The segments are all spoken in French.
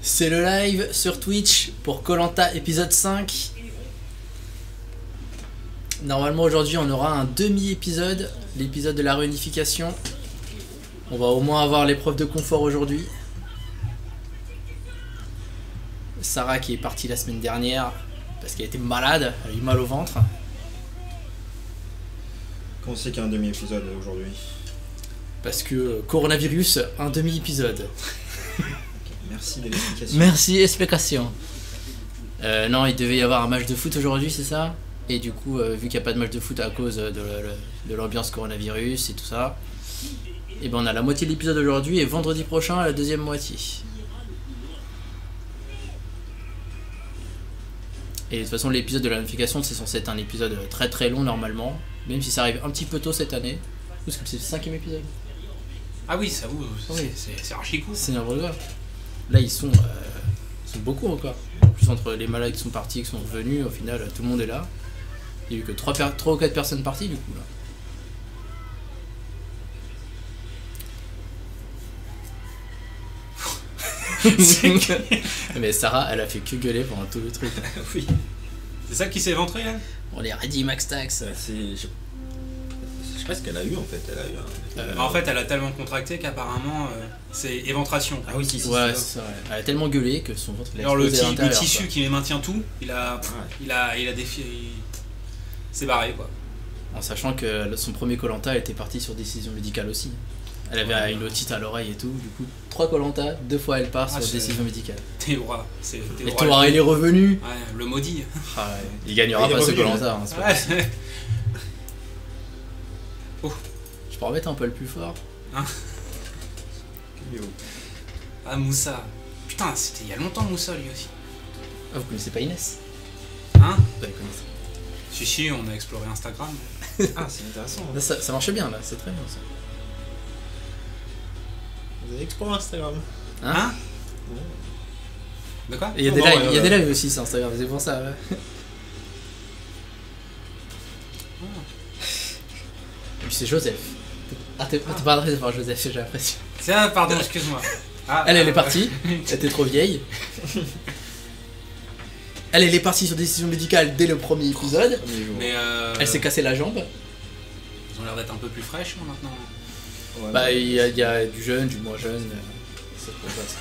C'est le live sur Twitch pour koh Lanta épisode 5. Normalement aujourd'hui on aura un demi-épisode, l'épisode de la réunification. On va au moins avoir l'épreuve de confort aujourd'hui. Sarah qui est partie la semaine dernière parce qu'elle était malade, elle a eu mal au ventre. Comment c'est qu'il y a un demi-épisode aujourd'hui? Parce que coronavirus, un demi-épisode. Merci de l'explication. Merci, explication. Non, il devait y avoir un match de foot aujourd'hui, c'est ça? Et du coup, vu qu'il n'y a pas de match de foot à cause de l'ambiance coronavirus et tout ça, et ben on a la moitié de l'épisode aujourd'hui et vendredi prochain la deuxième moitié. Et de toute façon, l'épisode de la réunification, c'est censé être un épisode très très long normalement, même si ça arrive un petit peu tôt cette année. Parce que c'est le 5e épisode. Ah oui, ça vous, Oui. c'est archi cool. C'est n'importe quoi. Là, ils sont beaucoup encore. En plus, entre les malades qui sont partis, qui sont revenus, au final, tout le monde est là. Il n'y a eu que 3 ou 4 personnes parties, du coup, là. Mais Sarah, elle a fait que gueuler pendant tout le truc. Oui. C'est ça qui s'est éventré, là? On est ready, Max Tax. Je sais pas ce qu'elle a eu en fait. Elle a eu un... En fait, elle a tellement contracté qu'apparemment, c'est éventration. Ah oui, si, Ouais, c'est ça. c'est vrai. Elle a tellement gueulé que son ventre, il a Alors le explosé à l'intérieur, tissu quoi. qui les maintient tout, il a défié. C'est barré, quoi. En sachant que son premier koh Lanta, elle était partie sur décision médicale aussi. Elle avait une otite à l'oreille et tout. Du coup, 3 koh Lanta, 2 fois elle part sur décision médicale. Théora. Et Théora, il est revenu. Ouais, le maudit. Ah ouais. Il gagnera Il est pas ce revenu, koh Lanta. Hein, c'est pas Ouais. possible. Je peux remettre un peu le plus fort. Ah, Moussa. Putain, c'était il y a longtemps, Moussa, lui aussi. Ah, vous connaissez pas Inès? Hein? Vous la connaissez. Si, on a exploré Instagram. Ah, c'est intéressant. Là, ça marche bien là, c'est très bien ça. Vous avez exploré Instagram. Hein? De quoi? Et il y a des lives, il y a des lives aussi sur Instagram, c'est pour ça. Ouais. Et puis c'est Joseph. Ah, t'es pas adressé par Joseph, j'ai l'impression. Tiens, pardon, excuse-moi. Ah, Elle est partie, elle était trop vieille. Elle est partie sur décision médicale dès le premier épisode. Mais Elle s'est cassé la jambe. Ils ont l'air d'être un peu plus fraîches maintenant. Ouais, Bah, il y a du jeune, du moins jeune. C'est pour ça.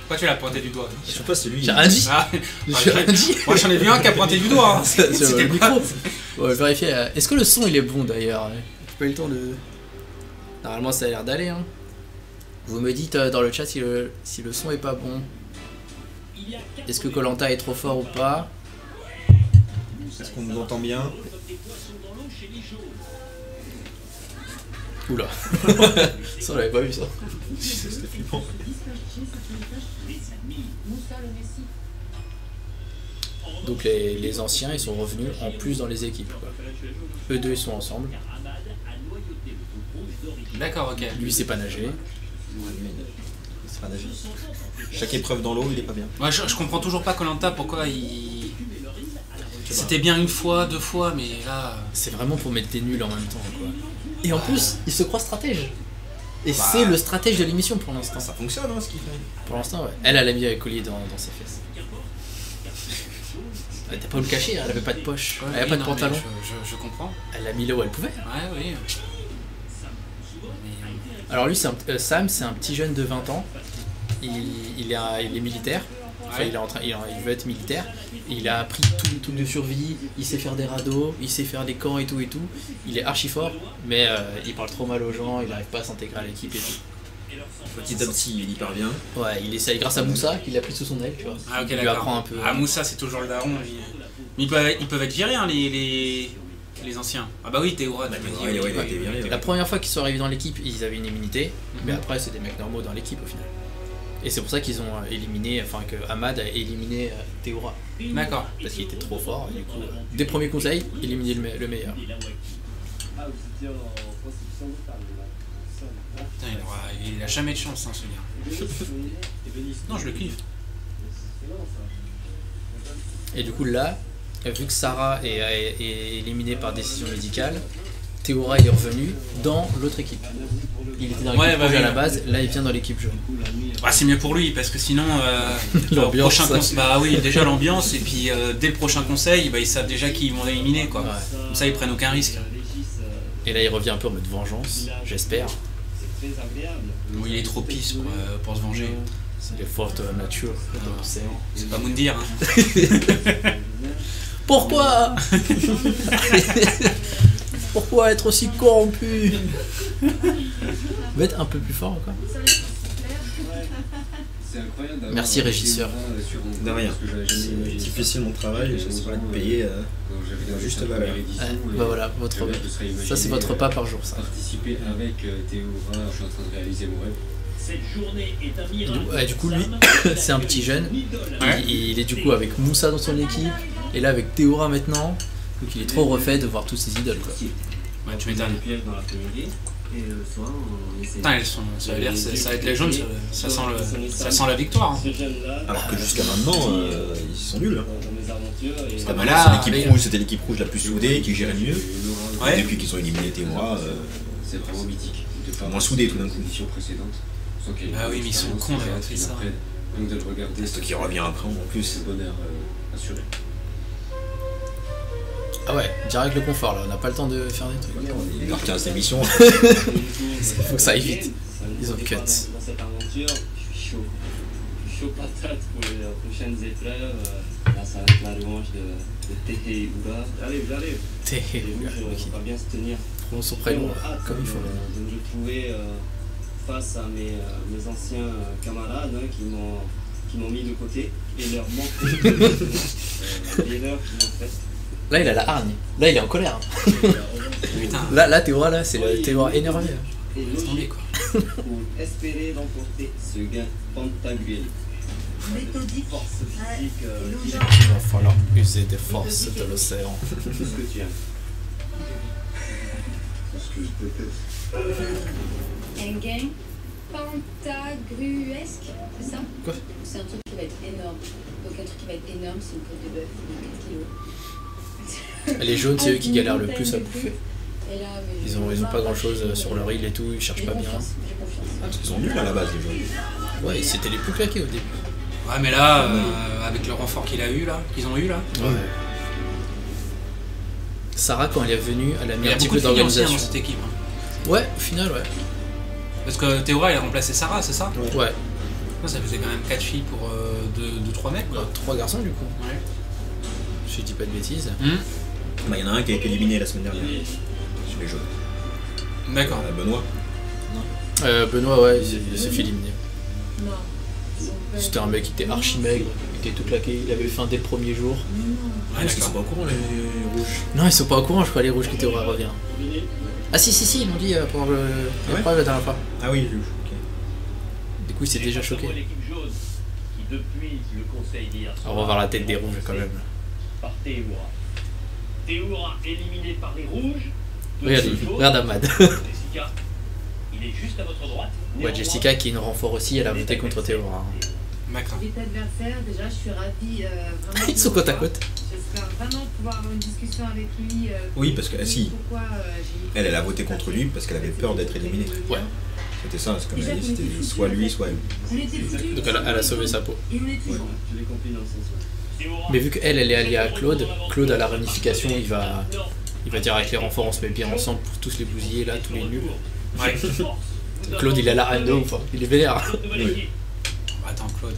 Pourquoi tu l'as pointé du doigt? Je sais pas, c'est lui. J'ai rien dit. Ah, J'ai rien dit. moi j'en ai vu un qui a pointé du doigt. Hein. Sur le C'était micro. On va vérifier. Est-ce que le son il est bon d'ailleurs? J'ai pas eu le temps de. Normalement ça a l'air d'aller. Hein. Vous me dites dans le chat si le son est pas bon. Est-ce que koh Lanta est trop fort ou pas? Est-ce qu'on nous entend bien? Oula. Ça on l'avait pas vu ça. C'était flippant. Donc les anciens ils sont revenus en plus dans les équipes. Quoi. Eux deux ils sont ensemble. D'accord, ok. Lui il sait pas nager. C'est pas nager. Chaque épreuve dans l'eau, il est pas bien. Moi je comprends toujours pas koh Lanta pourquoi il. C'était bien une fois, 2 fois, mais là. C'est vraiment pour mettre des nuls en même temps quoi. Et en plus il se croit stratège. Et Bah. c'est le stratège de l'émission pour l'instant. Ça fonctionne, hein, ce qu'il fait. Pour l'instant, ouais. Elle a mis un collier dans ses fesses. Elle était pas où le cacher, elle avait pas de poche, elle avait Oui, pas de non, pantalon. mais Je comprends. Elle l'a mis là où elle pouvait. Ouais, oui. Alors lui, Sam, c'est un petit jeune de 20 ans. Il est militaire. Enfin, Ouais. il veut être militaire. Il a appris tous les trucs de survie. Il sait faire des radeaux, il sait faire des camps et tout et tout. Il est archi fort, mais il parle trop mal aux gens. Il n'arrive pas à s'intégrer à l'équipe et tout. Petit à petit, il y parvient. Ouais, il essaye grâce à Moussa, qu'il a pris sous son aile, tu vois. Ah, ok, il lui d'accord. apprend un peu. Ah, Moussa, c'est toujours le daron. Ils peuvent être virés, hein, les anciens. Ah, bah oui, Théora, t'as dit. Ouais, il a été viré, La première fois qu'ils sont arrivés dans l'équipe, ils avaient une immunité, mais Mhm. après c'est des mecs normaux dans l'équipe au final. Et c'est pour ça qu'ils ont éliminé, enfin que Ahmad a éliminé Théora, D'accord. parce qu'il était trop fort, et du coup, des premiers conseils, éliminer le meilleur. Putain, il a jamais de chance, hein, ce gars. Non, je le kiffe. Et du coup là, vu que Sarah est éliminée par décision médicale, Théora il est revenu dans l'autre équipe. Il était dans l'équipe rouge à la base, là il vient dans l'équipe jaune. Bah, c'est mieux pour lui parce que sinon L'ambiance, bah oui, déjà l'ambiance et puis dès le prochain conseil bah, ils savent déjà qui ils vont éliminer quoi. Ouais. Comme ça ils prennent aucun risque. Et là il revient un peu en mode vengeance, j'espère. Oui, il est trop pisse pour se venger. C'est les forces de la nature de l'océan. C'est pas Moundir hein. Pourquoi Pourquoi être aussi corrompu? Va être un peu plus fort encore. Merci régisseur. De rien. C'est difficile mon travail, j'espère être payé juste valeur. Bah voilà, ça c'est votre repas par jour ça. Participer avec Théora, je suis en train de réaliser mon rêve. Cette journée est un miracle. Du coup lui, c'est un petit jeune. Ouais. Il est du coup avec Moussa dans son équipe. Et là avec Théora maintenant. Donc il est trop refait de voir tous ses idoles quoi. Ouais, tu m'étonnes. Dans l'après-midi. Et le soir, on essaie. Putain, ça va être les jaunes, ça sent la victoire. Hein. Alors que jusqu'à maintenant, ils sont nuls. Ah bah Là, là, l'équipe rouge, c'était l'équipe rouge la plus soudée, qui gérait mieux. Ouais. Depuis qu'ils ont éliminé Théora, C'est vraiment mythique. moins soudés tout d'un coup. Ah oui, mais ils sont cons d'avoir fait ça. Donc de le regarder. C'est qui revient après en plus. C'est bonheur assuré. Ah ouais, direct le confort là, on n'a pas le temps de faire des trucs. Il leur 15 émissions. Il faut que ça aille vite. Ils ont cut. Dans cette aventure, je suis chaud. Je suis chaud patate pour les prochaines épreuves. Là, ça va être la revanche de Théora. J'arrive. Les rouges ne vont pas bien se tenir. Prononce son prénom comme il faut. De me retrouver face à mes anciens camarades qui m'ont mis de côté et leur montrer l'erreur qu'ils ont faite. Là il a la hargne, là il est en colère. Putain, Là Théora là, c'est le Théora énervé. Et laisse tomber quoi. pour espérer remporter ce gain pentagonal. Méthodique. Force physique, Il va falloir user des forces de l'océan. tout ce que tu aimes. Ce que je déteste. Un gain pentagruesque, c'est ça? Quoi? C'est un truc qui va être énorme. Donc un truc qui va être énorme, c'est une côte de bœuf de 4 kilos. Les jaunes c'est eux qui galèrent le plus à bouffer. Et là, mais Ils ont pas grand chose sur leur île et tout, ils cherchent pas bien. J'ai confiance. Parce qu'ils sont nuls à la base, les jaunes. Ouais, c'était les plus claqués au début. Ouais, mais là, avec le renfort qu'ils ont eu là. Ouais. Sarah quand elle est venue, elle a mis Il y un a petit beaucoup peu de filles aussi hein, dans d'organisation. cette équipe. Hein. Ouais, au final ouais. Parce que Théora, elle a remplacé Sarah, c'est ça? Ouais. Ça faisait quand même 4 filles pour 2-3 mecs quoi. 3 garçons du coup. Ouais. Je dis pas de bêtises. Bah, il y en a un qui a été éliminé la semaine dernière. Sur les jaunes. D'accord. Benoît. Benoît ouais, il s'est fait éliminer. Non. C'était un mec qui était archi maigre, il était tout claqué, il avait faim dès le premier jour. Ouais, Parce qu'ils sont d'accord. pas au courant, les rouges. Non, ils sont pas au courant, je crois, les rouges que Théora revient. Ah si, ils m'ont dit pendant l'épreuve la dernière fois. Ah oui, j'ai vu. Ok. Du coup, il s'est déjà choqué. L'équipe jaune, qui depuis le conseil d'hier On va voir la tête des rouges quand même. par Théora. Théora éliminé par les rouges. Regarde Ahmad. Jessica, il est juste à votre droite. Ouais, Jessica qui est une renfort aussi, elle a voté contre Théora. D'accord. Il est adversaire, déjà je suis ravie vraiment. Ils sont côte à côte. J'espère vraiment pouvoir avoir une discussion avec lui. Oui, parce que si. Pourquoi Elle a voté contre lui parce qu'elle avait peur d'être éliminée. Ouais. C'était ça, c'est comme elle a dit, c'était soit lui, soit elle. On était foutus. Donc elle a sauvé sa peau. Et on est toujours. Je l'ai compris dans le sens. Mais vu qu'elle est alliée à Claude à la réunification, il va dire avec les renforts on se met bien ensemble pour tous les bousiller là, tous les nuls. Ouais. Claude il a la haine de ouf, hein. Il est vénère. Oui. Attends, Claude.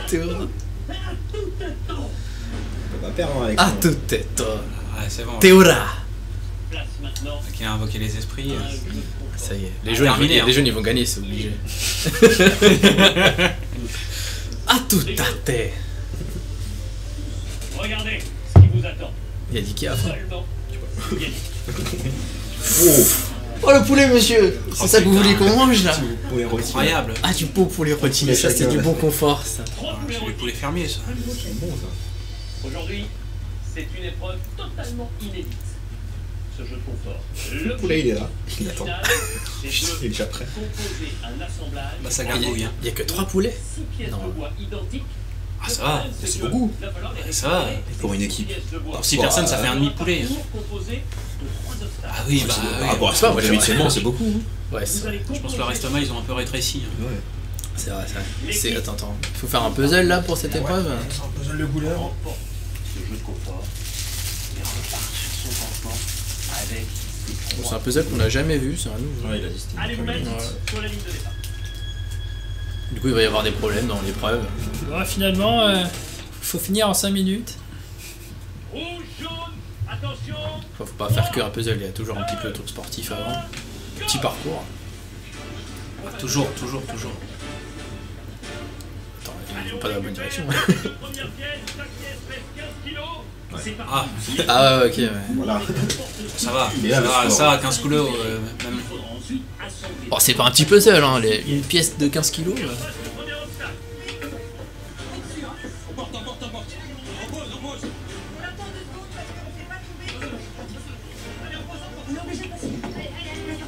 Théora. On peut pas perdre avec Ah, son- tout est toi. Ouais, c'est bon. Théora. Place maintenant. Qui a invoqué les esprits. Ça y est, les jeunes, Terminé, hein. les jeunes ils vont gagner, c'est obligé. Ah, tout à fait. Regardez ce qui vous attend. Il a dit qui a faim. Seulement. Gagner. Oh le poulet monsieur. C'est ça que vous voulez qu'on mange là? Pour les rôtis. Incroyable. Ah du beau poulet rôti, ça c'est du bon confort ça. 3 poulets C'est les rôtis. poulets fermiers ça. C'est bon ça. Aujourd'hui, c'est une épreuve totalement inédite. ce jeu de confort. Le poulet, il est là. Il attend. C'est Il est déjà prêt. composer un assemblage. Bah ça gargouille. Hein. Il y a que 3 poulets. 6 pièces Non. de bois identiques. Ah ça va. C'est beaucoup. Ça va. Pour une équipe. Pour 6 personnes, ça fait un demi-poulet. Hein. Composé de 3 obstacles. Ah oui, bah Par oui. rapport à Ouais, ça, moi, habituellement, c'est beaucoup. Ouais, Vous allez Je pense que leur estomac, ils ont un peu rétréci. Hein. Ouais. c'est vrai, c'est vrai. Attends. Faut faire un puzzle là pour cette épreuve. C'est un puzzle de couleurs. remporte ce jeu de confort et repart sur son campement avec ses Bon, c'est 3. un puzzle qu'on n'a jamais vu, c'est un nouveau. Ouais, il a dit c'était Allez vous une mettre première. sur la ligne de départ. Du coup, il va y avoir des problèmes dans l'épreuve. Ouais, finalement, faut finir en 5 minutes. Rouge, jaune, attention. Faut pas faire que un puzzle, il y a toujours un petit peu de truc sportif avant. Petit parcours. Toujours. Attends, ils vont pas dans la bonne direction. Première pièce, chaque pièce pèse 15 kilos. Ouais. C'est parti. Ah, Ah ouais, ok, ouais. Voilà. ça va. Il est là, le sport. Ça, 15 couleurs, même. Il faudra ensuite assembler. Bon, c'est pas un petit puzzle, hein. Une pièce de 15 kilos. Passe le premier obstacle.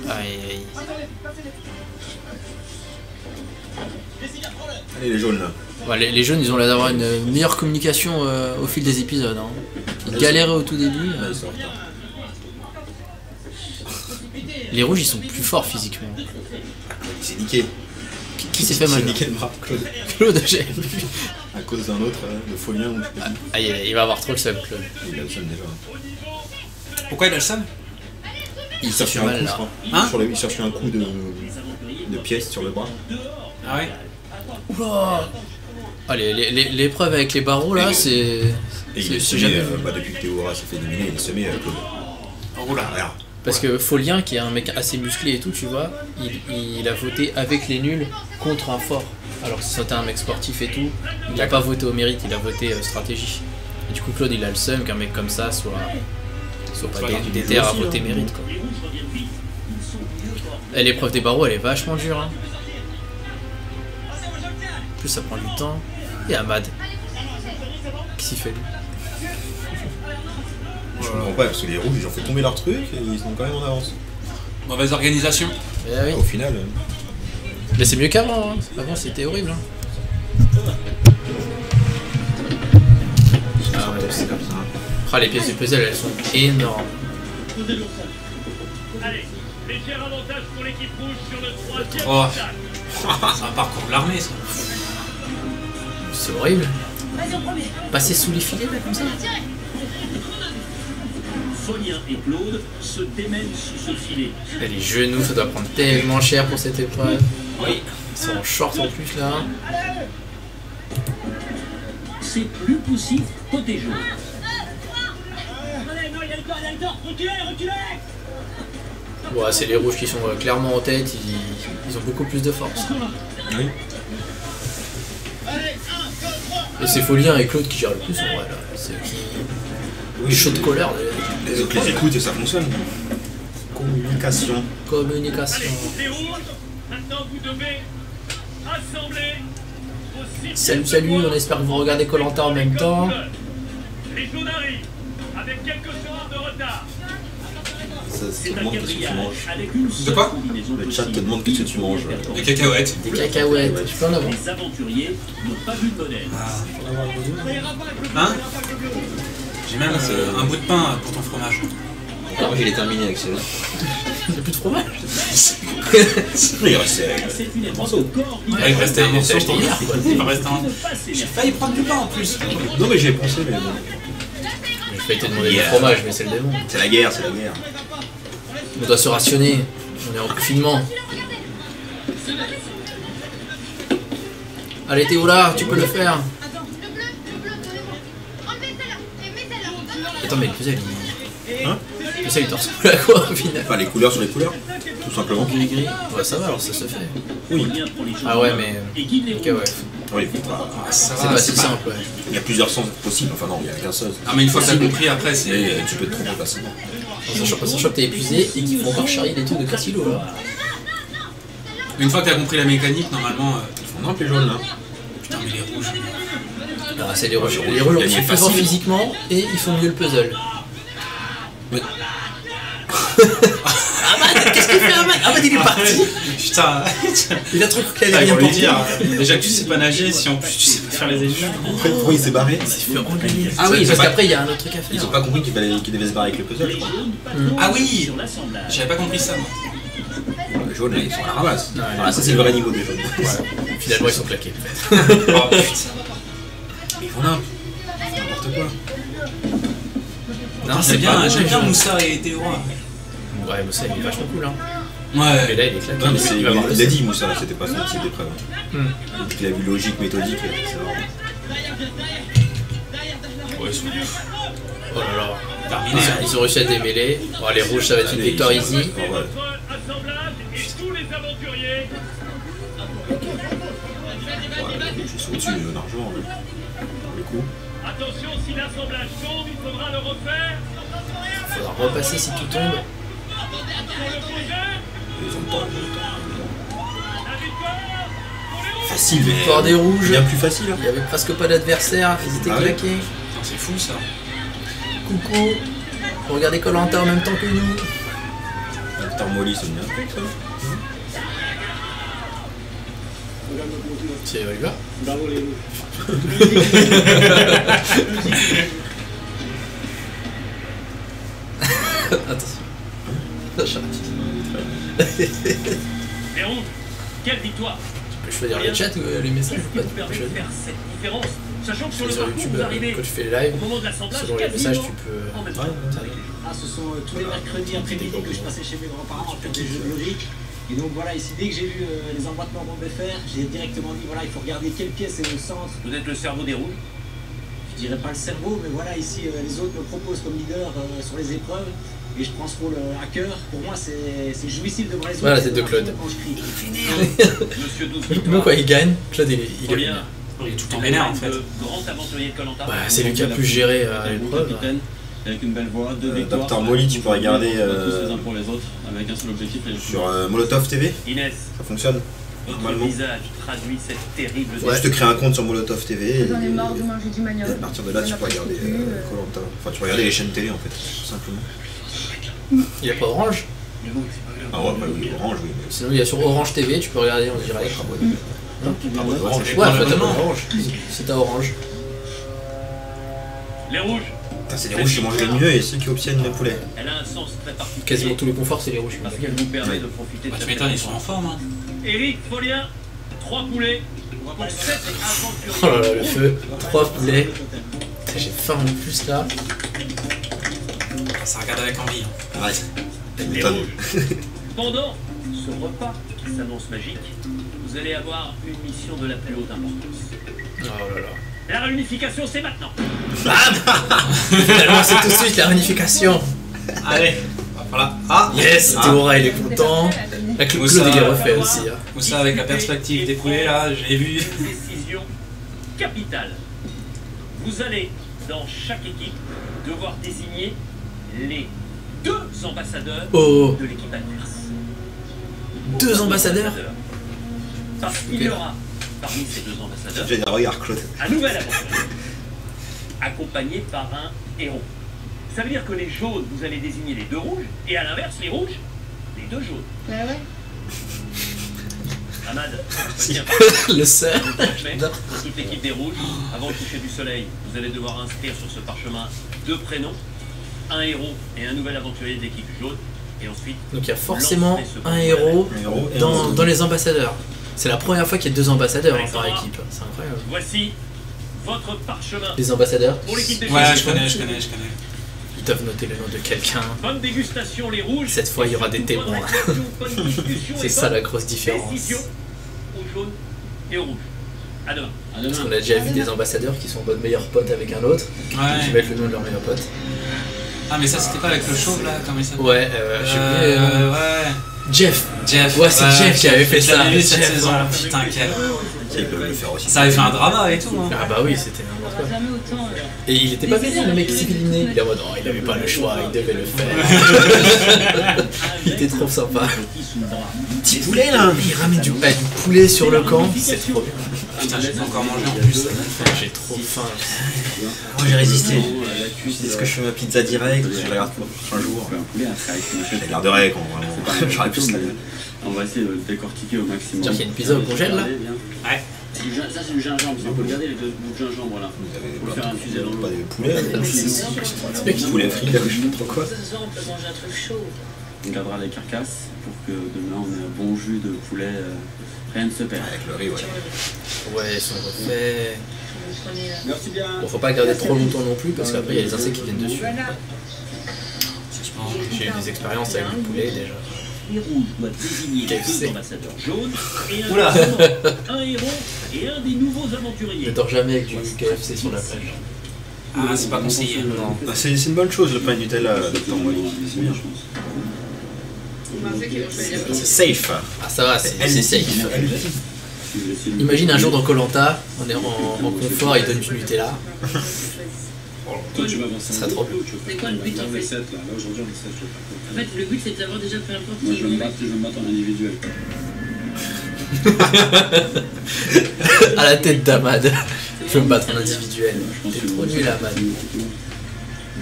Aïe, aïe. Allez, les jaunes là. Ouais, les jeunes, ils ont l'air d'avoir une meilleure communication au fil des épisodes. Hein. Ils galéraient au tout début. Là, ils sont en retard. Les rouges, ils sont plus forts physiquement. Il s'est niqué. Qui s'est fait mal Il s'est là niqué le bras, Claude. Claude, j'ai... À cause d'un autre, le folien ou je sais pas. Aïe, aïe, il va avoir trop le seum, Claude. Il a le seum déjà. Pourquoi il a le seum? Il s'est fait cherchait un mal coup, je là. crois. Hein Il cherchait un coup de pièce sur le bras. Ah ouais. Oula. Ah, l'épreuve avec les barreaux là, c'est. Et il C'est est semé, jamais vu. depuis que Théora s'est fait éliminer, il est semé Claude. Oh là. Regarde. Parce que Folien, qui est un mec assez musclé et tout, tu vois, il a voté avec les nuls contre un fort. Alors que si c'était un mec sportif et tout, il a pas voté au mérite, il a voté stratégie. Et du coup, Claude, il a le seum qu'un mec comme ça soit pas Soit dans une déter à aussi, voter hein. mérite quoi. Les rouges reviennent vite. Ils sont mieux formés. Et l'épreuve des barreaux, elle est vachement dure. Hein. En plus, ça prend du temps. Et Ahmad. Qu'est-ce qu'il fait lui? Je comprends pas parce que les rouges ils ont fait tomber leur truc et ils sont quand même en avance. Mauvaise organisation. Eh oui. Au final, Mais c'est mieux qu'avant. Hein. Avant, c'était horrible. Hein. Ah ouais, c'est comme ça. Ah, les pièces du puzzle, elles sont énormes. Allez, léger avantage pour l'équipe rouge sur le troisième Oh. obstacle. C'est un parcours de l'armée, ça. C'est horrible. Passer sous les filets là comme ça. Folien et Claude se démènent sous ce filet. Et les genoux, ça doit prendre tellement cher pour cette épreuve. Oui. Ils sont en short en plus là. C'est plus poussif côté jaune. Ouais, c'est les rouges qui sont clairement en tête, ils ont beaucoup plus de force. Oui. Et c'est Folien et Claude qui gèrent le plus en vrai là. C'est eux qui. Chaud de colère. Les autres les écoutent et ça fonctionne. Communication. Communication. Les rouges, maintenant vous devez assembler vos six Salut, pièces de salut, bois on espère que vous regardez Koh-Lanta en même temps. Les jaunes arrivent avec quelques secondes de retard. Ça te C'est un demande qu'est-ce que tu quadrillage manges. avec une seule quoi combinaison Le chat te possible. demande qu'est-ce que tu manges. Des cacahuètes. Des cacahuètes, je peux en avoir. Les aventuriers n'ont pas vu de modèle. Hein? J'ai même un bout de pain pour ton fromage. Moi je l'ai terminé avec celle-là. J'ai plus de fromage. Il restait. C'est une épreuve de corps Ouais, il restait un morceau pour hier, quoi. Il restait un. ne pas J'ai s'énerver. failli prendre du pain en plus. Non mais j'y ai pensé mais bon. Je vais te demander du fromage, mais c'est le démon. C'est la guerre, c'est la guerre. On doit se rationner. On est en confinement. Allez Théola, tu peux le faire. Attends, le bleu, donnez-moi. Enlevez celle-là et mets celle-là. Attends, mais le puzzle, Hein le puzzle, il te ressemble à quoi au final? Enfin les couleurs sur les couleurs, tout simplement. Gris-gris. Ouais, ça va alors, ça se fait. Oui. Folien pour les jaunes Ah ouais, mais. et guide les Ok, rouges. ouais. Oui, bah, C'est pas si simple, ouais. il y a plusieurs sens possibles, enfin non, il y a qu'un seul. Non, mais une fois que t'as compris, après, Mais c'est. tu peux te tromper facilement. Sachant que t'es épuisé et qu'ils font encore charrier les trucs de Cassilo là. Une fois que t'as compris la mécanique, normalement. Ils font non les jaunes là. Putain, mais les rouges. Ah, c'est les rouges. les Les rouges, rouges ils sont gagnent plus forts facile. physiquement et ils font mieux le puzzle. Mais Ahmad, qu'est-ce qu'il fait Ahmad? Ahmad il est parti. Putain. Il a trop cru qu'il Ah, allait ils rien vont lui porter. dire. Déjà que tu sais pas nager, si en plus tu sais pas faire les échecs. Après, pourquoi il s'est barré? Il s'est fait engueuler. Ah oui, parce c'est qu'après il y a un autre truc à Ils faire. ont pas compris qu'il devait se barrer avec le puzzle, je crois. Ah oui. J'avais pas compris ça moi. Les jaunes, là, ils sont à la ramasse. Ouais. Voilà, ça c'est le vrai niveau des jaunes. Voilà. Finalement ils sont claqués. Oh putain. Mais voilà, c'est n'importe quoi. Non, J'aime bien Moussa et Théora. Ouais, Moussa il est vachement cool hein. Mais Ouais. là il est claqué. Non, mais Il va avoir le il a seum. dit Moussa, c'était pas son type d'épreuve. Il a vu logique, méthodique, c'est marrant. Ouais, ils sont Oh là là. terminés. Ils ont réussi à démêler. Oh, les rouges, ça va être une victoire easy. Oh, ouais. Ouais, je suis au-dessus largement, le coup. Attention, si l'assemblage tombe, il faudra le refaire. Il faudra repasser si tout tombe. Ils ont pas le temps. Facile, mais. Victoire des rouges. Bien plus facile. Il y avait presque pas d'adversaire. Ils étaient Ah ouais. claqués. Putain, c'est fou ça. Coucou. Regardez Koh-Lanta en même temps que nous. Dr Molly, c'est bien. C'est Oliver. Bravo les rouges. Attention. Les rouges, quelle victoire. Tu peux choisir le chat ou les messages ou pas? Qu'est-ce qui vous permet de faire cette différence, sachant que sur le Sur parcours YouTube, vous arrivez quand tu fais les lives, au moment de l'assemblage selon les messages, tu peux. en même temps. Ah, ce sont tous les mercredis après-midi que je passais chez mes grands-parents à faire des jeux de logique. Et donc voilà, ici, dès que j'ai vu les emboîtements bombes de fer, j'ai directement dit voilà, il faut regarder quelle pièce est au centre. Vous êtes le cerveau des rouges. Je dirais pas le cerveau, mais voilà, ici, les autres me proposent comme leader sur les épreuves. Et je prends ce rôle à cœur. Pour moi, c'est jouissif de voir les autres. Voilà, c'est de Claude. Quand je crie. Monsieur 12 Même quand il gagne, Claude il est Bien. vénère. Il est tout en vénère en fait. Grand aventurier de Koh-Lanta. Bah, c'est lui qui a pu gérer l'épreuve. Avec une belle voix, 2 victoires. Dr Molly, tu peux regarder tous les uns pour les autres, avec un seul objectif. sur Molotov TV. Inès, Ça fonctionne. votre Normalement. visage traduit cette terrible Faut juste te créer un compte sur Molotov TV. Et J'en ai marre de manger du et manioc. à partir de là, tu peux regarder Koh-Lanta. Enfin, tu peux regarder les chaînes télé en fait, tout simplement. Il y a pas Orange. Ah ouais, bah oui, Orange, oui. Mais Sinon il y a sur Orange TV, tu peux regarder en direct. Ah, Orange. Ouais, bah, t'as pas Orange. C'est ta Orange. Les rouges, Putain, c'est les rouges qui mangent le mieux et ceux qui obtiennent le poulet. elle a un sens très particulier. Quasiment tous les conforts, c'est les rouges. Parce qu'elle vous permet de profiter de Bah, tu cette m'étonnes, ils sont en forme. Hein. Éric Folien, 3 poulets pour 7 aventuriers. Oh là là, le feu. 3 poulets. Putain, j'ai faim en plus là. Ça regarde avec envie. Hein. Ouais, Les m'étonne. rouges. Pendant ce repas qui s'annonce magique, vous allez avoir une mission de la plus haute importance. Oh là là. La réunification, c'est maintenant. Finalement, c'est tout de suite la réunification. Allez, voilà. Ah, Yes, Théora il est content. Avec le Claude il est refait aussi. Hein. Ou ça avec la perspective des poulets là, j'ai vu. Décision capitale. Vous allez, dans chaque équipe, devoir désigner les 2 ambassadeurs Oh, de l'équipe adverse. 2 ambassadeurs. Parce qu'il y aura, parmi ces 2 ambassadeurs, J'ai dit, regarde Claude. un nouvel aventurier, accompagné par un héros. Ça veut dire que les jaunes, vous allez désigner les 2 rouges, et à l'inverse, les rouges, les 2 jaunes. Bah ouais. Ahmad, Si. tiens, Le seul. pour toute l'équipe des rouges, avant le coucher du soleil, vous allez devoir inscrire sur ce parchemin 2 prénoms, un héros et un nouvel aventurier de l'équipe jaune, et ensuite... Donc il y a forcément un héros dans les ambassadeurs. C'est la première fois qu'il y a 2 ambassadeurs hein, par équipe. C'est incroyable. Voici votre parchemin Les ambassadeurs, pour l'équipe des Ouais, jaunes. je connais. ils doivent noter le nom de quelqu'un. Bonne dégustation les rouges. Cette fois, il y aura des témoins. Bonne discussion C'est et ça bonne la grosse différence. décision aux jaunes et aux rouges. À demain. Parce qu'on a déjà vu des ambassadeurs qui sont en mode meilleur pote avec un autre, qui Ouais. mettent le nom de leur meilleur pote. Ah, mais ça c'était pas avec le chauve là, comment il s'appelle? Ouais, j'ai oublié. Ouais. Jeff. Jeff. Ouais, c'est Jeff qui avait fait ça. J'avais vu cette Jeff, saison. voilà. Putain, quel. Ils peuvent le faire aussi. Ça avait fait un drama et tout. Hein. Ah bah oui, c'était n'importe quoi. Jamais autant. Et il était pas vénère, le mec qui s'est fait éliminer. Il est en mode, oh, il avait pas le choix, il devait le faire. Il était trop sympa. Petit poulet là. Il ramène du poulet sur le camp, c'est trop bien. putain, j'ai pas encore mangé en plus. J'ai trop faim. Moi j'ai résisté. Est-ce que je fais ma pizza direct? Je regarde pour un jour. Je la garderai quand vraiment. J'aurais pu se la. On va essayer de le décortiquer au maximum. C'est-à-dire qu'il y a une pizza au congèle là? Ouais. Ça c'est du gingembre, on peut regarder les deux bouts de gingembre là. On peut faire infuser dans l'eau. Pas de poulet. Poulet frit, je sais pas trop quoi. Ce soir, on peut manger un truc chaud. On gardera les carcasses pour que demain on ait un bon jus de poulet. Rien ne se perd. Avec le riz, ouais. Ouais, ils sont refaits. Merci bien. Bon, faut pas garder trop longtemps non plus parce qu'après il y a les insectes qui viennent dessus. J'ai eu des expériences avec le poulet déjà. Les rouges doivent désigner KFC. deux ambassadeurs jaunes et un Oula. un héros et un des nouveaux aventuriers. Ne dors jamais avec du KFC sur la plage. Ah, c'est pas conseillé. Non. Ah, c'est une bonne chose le pain Nutella, docteur Molly. C'est bien, je pense. C'est safe. Ah ça va, c'est safe. Imagine un jour dans Koh-Lanta, on est en confort, ils donnent du Nutella. Toi, tu vas avancer. Ça serait trop bien. C'est quoi le but en fait? 7 là, aujourd'hui on est 7, je vais pas. En fait, le but c'est d'avoir déjà peu importe Moi qui je vais me battre en individuel. À la tête d'Ahmad. Je veux me battre en individuel. T'es trop nul Ahmad.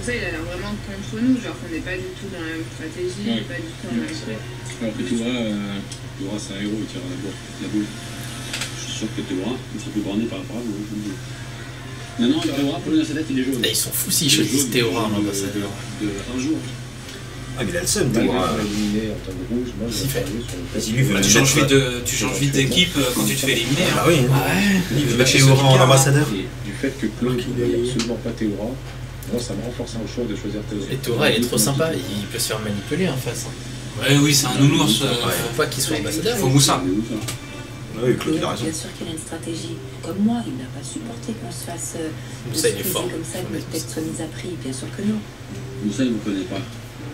Ça, il a l'air vraiment contre nous, genre qu'on n'est pas du tout dans la même stratégie, Ouais. pas du tout dans le même truc. Alors que Théora c'est un héros, il tire la boule. Je suis sûr que Théora, il sera plus borné par rapport à vous. Maintenant, Théora, pour lui dans sa tête, il est jaune. Et ils sont fous si je dis Théora en ambassadeur. De un jour. Ah, mais il a le seum, Théora. S'il fait. Vas-y, lui, veut Tu changes vite d'équipe quand tu te fais éliminer. Ah oui, il veut lâcher Théora en ambassadeur. Du fait que Claude ne veut absolument pas Théora, moi ça me renforce au choix de choisir Théora. Et Théora il est trop sympa, il peut se faire manipuler en face. Ouais, oui, c'est un nounours. Faut pas qu'il soit ambassadeur. Faut Moussa. Oui, Claude, il a raison. Bien sûr qu'il a une stratégie. Comme moi, il n'a pas supporté qu'on se fasse Moussa, il est fort. comme ça, que notre texte soit mis à prix. Bien sûr que non. Moussa, il ne vous connaît pas.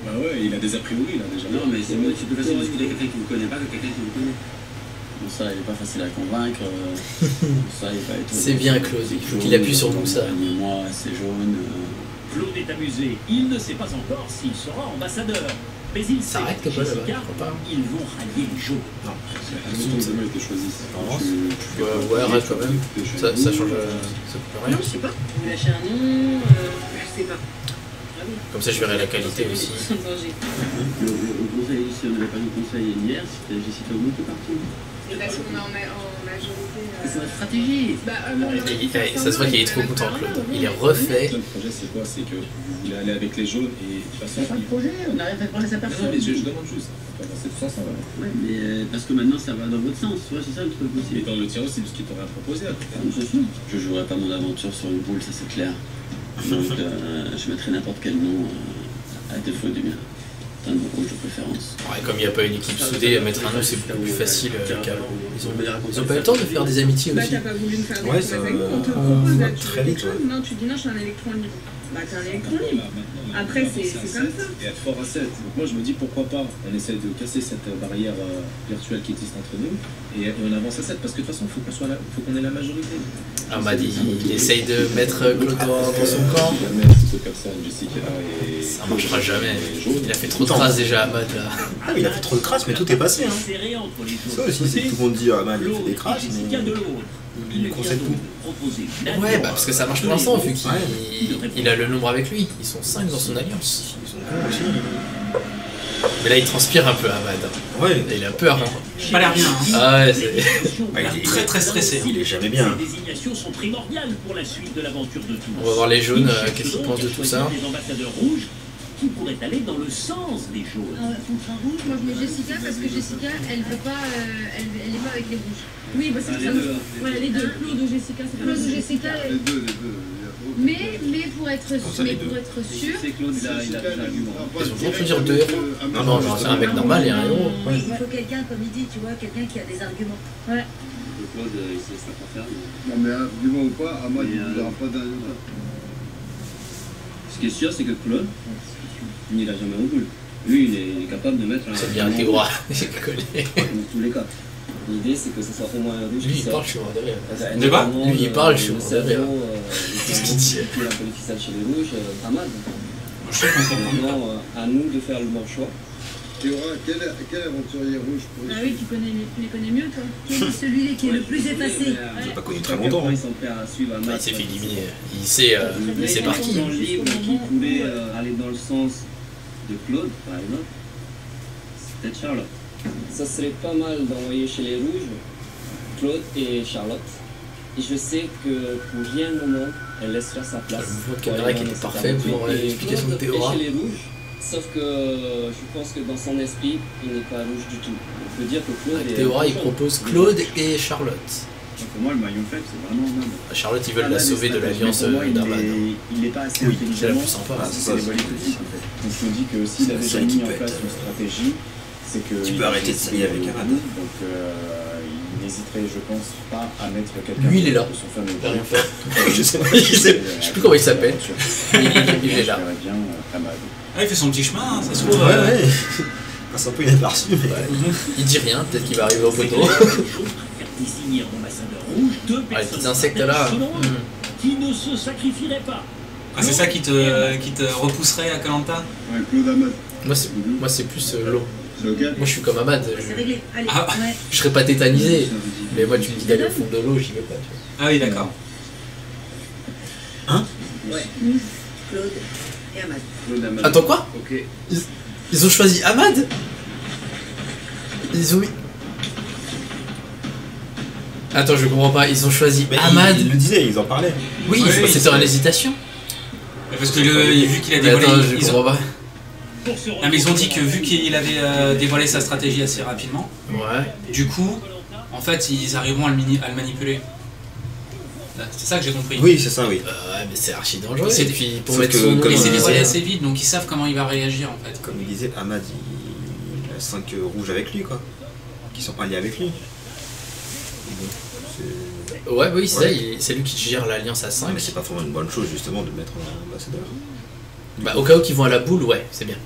Bah ouais, il a des a priori là déjà. Non, mais c'est plus facile de discuter avec quelqu'un qui ne vous connaît pas que quelqu'un qui vous connaît. Moussa, il n'est pas facile à convaincre. Moussa, il va être. C'est bien Claude, il faut qu'il appuie sur Moussa. Moi, c'est jaune. Claude est amusé. Il ne sait pas encore s'il sera ambassadeur. Mais il sait S'arrête que pas là-bas, je crois pas. ils vont rallier les jaunes. Non, c'est un été choisi. Ouais, arrête quand même. Ça change. Ça coupe rien. Non, je sais pas. Vous lâchez un nom, je sais pas. Ah oui. Comme ça je verrai la qualité aussi. Sans danger. Le conseil, si on n'avait pas eu conseil hier, c'était Jessica Wood qui est partie. Parce qu'on est en majorité. C'est notre stratégie. Ça se voit qu'il est trop content Claude. Il est refait. Le projet c'est quoi? C'est que vous voulez aller avec les jaunes et de toute façon. C'est pas le projet, on n'a rien fait parler à sa Non, personne. mais je demande juste. Dans cette sens, ça va. Ouais, mais parce que maintenant ça va dans votre sens, ouais, c'est ça le truc aussi. Et dans le tien aussi, parce qu'il t'aurait proposé à côté. C'est sûr. Je jouerai pas mon aventure sur une boule, ça c'est clair. Donc je mettrai n'importe quel nom à défaut du mien. Un nom rouge de préférence. Ouais, comme il n'y a pas une équipe soudée, mettre un nom c'est beaucoup plus facile qu'avant. Ils ont pas eu le temps de faire des amitiés Bah, aussi. t'as pas voulu me faire des Ouais, trucs ça avec nous, on te propose là, tu très fais vite, des ouais. choses. Non, tu dis non, je suis un électron libre. Bah, t'es un électron libre. Après, c'est comme ça. Et être fort à 7. Donc moi je me dis pourquoi pas, on essaie de casser cette barrière virtuelle qui existe entre nous et on avance à 7 parce que de toute façon faut qu'on ait la majorité. Ahmad il essaye de mettre Claude dans son camp. Jamais plutôt comme ça, Jessica et. Ça marchera jamais. Il a fait trop de traces déjà Ahmad là. Ah, il a fait trop de crasses, mais tout est passé. Hein. Serré entre les jaunes Ça aussi, c'est que tout le monde dit ah, il fait des crasses, mais il concède tout. Ouais, bah parce que ça marche pour l'instant vu qu'il a le nombre avec lui. Ils sont 5 dans son alliance. Ils sont cons aussi. Mais là il transpire un peu Ahmad. Ouais. Et il a peur. Hein. Pas l'air bien. Hein. Ah ouais, c'est. Il est Très très stressé. Il est jamais bien. Ces désignations sont primordiales pour la suite de l'aventure de tous. On va voir les jaunes, qu'est-ce qu'ils pensent de tout ça. Des ambassadeurs rouges qui pourraient aller dans le sens des jaunes. Contre un rouge, moi je mets Jessica parce que Jessica, elle veut pas, elle est pas avec les rouges. Oui, bah c'est ça. Voilà, les deux. Claude ou Jessica, c'est Claude ou Jessica. Les deux. Mais pour être sûr. C'est Claude, il a des arguments. Ils ont toujours dire deux héros. Non, non, genre c'est un mec normal et un héros. Oui, il faut quelqu'un, comme il dit, tu vois, quelqu'un qui a des arguments. Ouais. Claude, il sait ça pas faire. Non mais du bon ou pas, à moi il n'y aura pas d'un. Ce qui est sûr, c'est que Claude, il a jamais au boule. Lui, il est capable de mettre un. C'est bien Théora. J'ai collé. Dans tous les cas. L'idée, c'est que ce soit au moins un rouge. Lui il parle, je suis mort de rire. De quoi Lui il parle, je suis mort de rire. Qu'est-ce qu'il dit? La politique chez les rouges, pas mal. Je sais qu'on comprend pas. Maintenant, à nous de faire le bon choix. Théora, quel aventurier rouge pour Ah oui, tu les connais mieux, toi. Quel est celui qui est le plus effacé? Je l'ai pas connu très longtemps. Il s'est fait éliminer. Il sait par qui. Dans le livre qui pouvait aller dans le sens de Claude, par exemple, c'est peut-être Charlotte. Ça serait pas mal d'envoyer chez les Rouges Claude et Charlotte. Et je sais que pour rien au moment, elle laissera sa place. Le mouvement de caméra qui était parfait pour l'explication de Théora. Chez les Rouges, sauf que je pense que dans son esprit, il n'est pas rouge du tout. On peut dire que Claude est... Théora, il propose Claude et Charlotte. Pour moi, le maillon faible, c'est vraiment Ahmad. Charlotte, ils veulent la sauver de l'alliance d'Ahmad. Il n'est pas assez Oui, intelligent. c'est la plus sympa. C'est ça, les volets politiques, en fait. Donc je me dis que s'il avait déjà mis en place une stratégie, c'est que... Tu peux arrêter de s'allier avec Ahmad. Donc il n'hésiterait, je pense, pas à mettre quelqu'un... Lui, il est là. De son fameux Il a rien fait. Je sais pas, je sais plus comment il s'appelle. Il est là. bien Ahmad. Ah, il fait son petit chemin, hein, ça se trouve. Ouais. C'est un peu inaperçu, mais... Il dit rien, peut-être qu'il va arriver au poteau. Désigner ambassadeur rouge deux Ah, les petits insectes là. qui ne se sacrifieraient pas. Ah, c'est ça qui te repousserait à Koh Lanta? Ouais, Claude Ahmad. Moi, c'est plus l'eau. C'est ok? Moi, je suis comme Ahmad. C'est réglé. Allez, Ah. ouais. Je serais pas tétanisé. Mais moi, tu me dis d'aller au fond de l'eau, j'y vais pas. Tu vois. Ah oui, d'accord. Ouais. Claude et Ahmad. Claude Ahmad. Attends, quoi? Ok. Ils ont choisi Ahmad? Ils ont mis... Attends, je comprends pas. Ils ont choisi Ahmad. Ils le disaient, ils en parlaient. Oui, Ouais, c'était en hésitation. Parce que vu qu'il a Mais dévoilé... attends, je ils ont... comprends pas. Ah, mais ils ont dit que vu qu'il avait dévoilé sa stratégie assez rapidement, Ouais. du coup, en fait, ils arriveront à le manipuler. C'est ça que j'ai compris. Oui, c'est ça, oui. Ouais, mais c'est archi dangereux. C'est- Et puis, pour sauf mettre que son nom... comme Et c'est il dévoilé disait, assez vite, donc ils savent comment il va réagir en fait. Comme il disait, Ahmad, il a 5 rouges avec lui, quoi. Qui sont alliés avec lui. Bon, c'est... Ouais, oui, c'est Ouais. ça. C'est lui qui gère l'alliance à 5. Mais c'est pas vraiment une bonne chose, justement, de mettre un ambassadeur. Bah, au cas où qu'ils vont à la boule, ouais, c'est bien.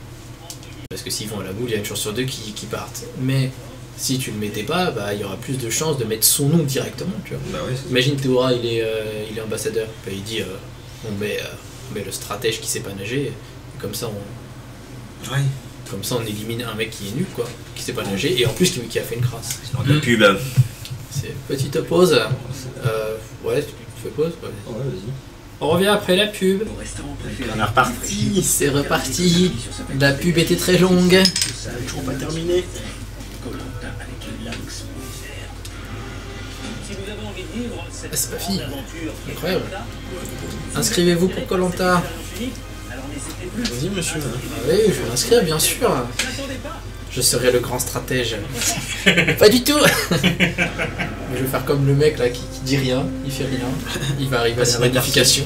Parce que s'ils vont à la boule, il y a une chance sur deux qui partent. Mais si tu le mettais pas, bah, il y aura plus de chances de mettre son nom directement, tu vois. Bah ouais, c'est Imagine Théora, il est ambassadeur. Bah, il dit on met le stratège qui sait pas nager, et comme ça on élimine un mec qui est nul, quoi, qui sait pas nager, et en plus qui a fait une crasse. Sinon, de la pub. C'est petite pause. Ouais, tu fais pause. Ouais. Ouais, vas-y. On revient après la pub. On est reparti. C'est reparti. La pub était très longue. Ça n'a toujours pas terminé. Ah, c'est pas fini. Incroyable. Inscrivez-vous pour Koh Lanta. Vas-y, monsieur. Ah oui, je vais m'inscrire, bien sûr. Je serai le grand stratège. Pas du tout. Mais je vais faire comme le mec là qui dit rien, il fait rien. Il va arriver à sa modification.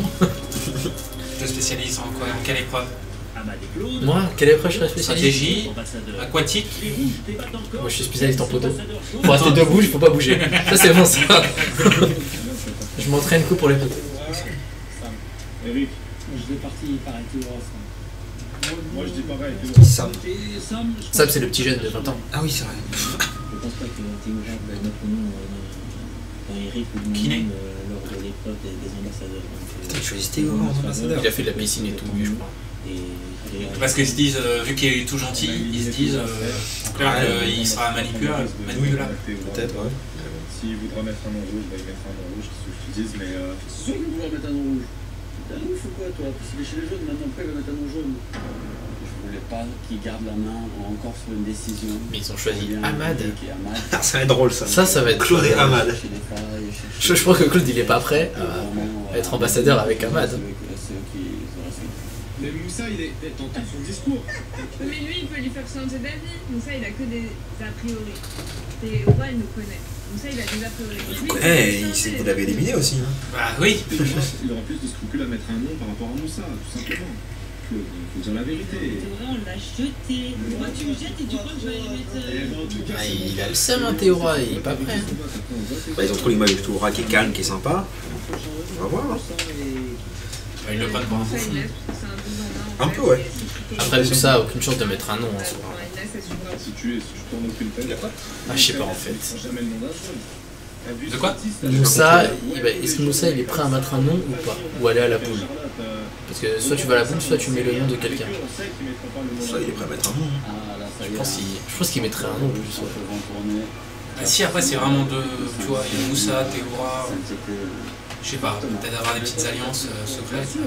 Je spécialise en quoi? En quelle épreuve? Moi, quelle épreuve je serais spécialiste? Stratégie, aquatique. Moi je suis spécialiste en poteau. Faut rester debout, il faut pas bouger. Ça c'est bon ça. Je m'entraîne coup pour les poteaux. Eric, je vais partir par Théora. Moi je dis pareil. Sam. Sam c'est le petit jeune de 20 ans. Ah oui, c'est vrai. Je pense pas que Théora va mettre le nom dans Eric ou le Kiné. nom lors de l'épreuve des ambassadeurs. Putain, il choisit Théora en ambassadeur. Il a fait de la piscine et tout, lui, je crois. Parce qu'ils se disent, vu qu'il est tout gentil, ils se disent en clair qu'il sera manipulable. Peut-être, ouais. S'il voudra mettre un nom rouge, bah, il mettra un nom rouge, c'est ce que je te dise, mais C'est sûr qu'il va vouloir mettre un nom rouge. T'es un ouf ou quoi, toi? Parce qu'il est chez les jaunes, maintenant après il va mettre un nom jaune. Je voulais pas qu'il garde la main encore sur une décision. Mais ils ont choisi Ahmad. Ah, ça va être drôle ça. Ça va être Claude et Ahmad. Je crois que Claude il est pas prêt à être ambassadeur avec Ahmad. Mais Moussa, il est tentant son discours. Mais lui, il peut lui faire changer d'avis. Moussa, il a que des a priori. Théora, il nous connaît. Moussa, il a des a priori. Vous l'avez éliminé aussi. Hein. Bah oui. Je pense qu'il aura plus de scrupules à mettre un nom par rapport à Moussa, tout simplement. Il faut dire la vérité. Théora, on l'a jeté. Moi, tu me jettes et tu crois que je vais aller mettre... Ah, il a le seum, hein, Théora, il est pas prêt. Bah, ils ont trouvé l'image de Théora qui est calme, qui est sympa. On va voir. Hein. Ils le prennent pour un fou. Un peu, ouais. Après tout ça, aucune chance de mettre un nom en soi. Si tu tournes aucune peine, Ah, je sais pas en fait. jamais le nom d'un seul. De quoi? Moussa, est-ce que Moussa il est prêt à mettre un nom ou pas? Ou aller à la boule? Parce que soit tu vas à la boule, soit tu mets le nom de quelqu'un. Ça, il est prêt à mettre un nom. Je pense qu'il mettrait un nom plus. Ah, si après c'est vraiment de. Tu vois, il y a Moussa, Théora. Je sais pas, peut-être avoir des petites alliances secrètes.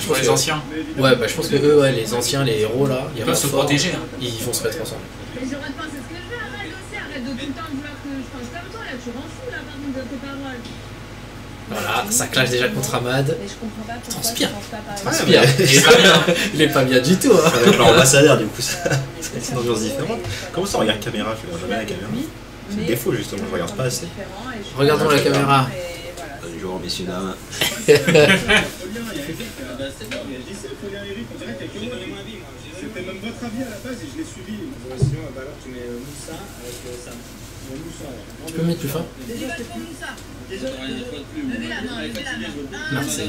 Pour les anciens. Ouais, bah je pense que eux, ouais, les anciens, les héros là, ils peuvent se protéger. Hein. Ils vont se mettre ensemble. Mais j'aurais pas, c'est ce que je veux, arrête aussi, arrête de tout le temps vouloir que je fasse comme toi là, tu rends fou là par contre de tes paroles. Voilà, ça clash déjà contre Ahmad. Mais je comprends pas pourquoi Transpire. tu penses pas par Transpire. Il est pas bien du tout. Hein. Avec leur ambassadeur, du coup, c'est une ambiance différente. Comment ça, on regarde caméra? Je regarde jamais la caméra. C'est le défaut, justement, je regarde pas assez. Regardons la caméra. Bonjour, messieurs, dames. C'était même votre avis à la base et je l'ai suivi. Sinon, bah alors tu mets Moussa avec Sam. Tu peux mettre plus fort? Déjà, c'est pour Moussa. Levez la main, levez la main. Merci.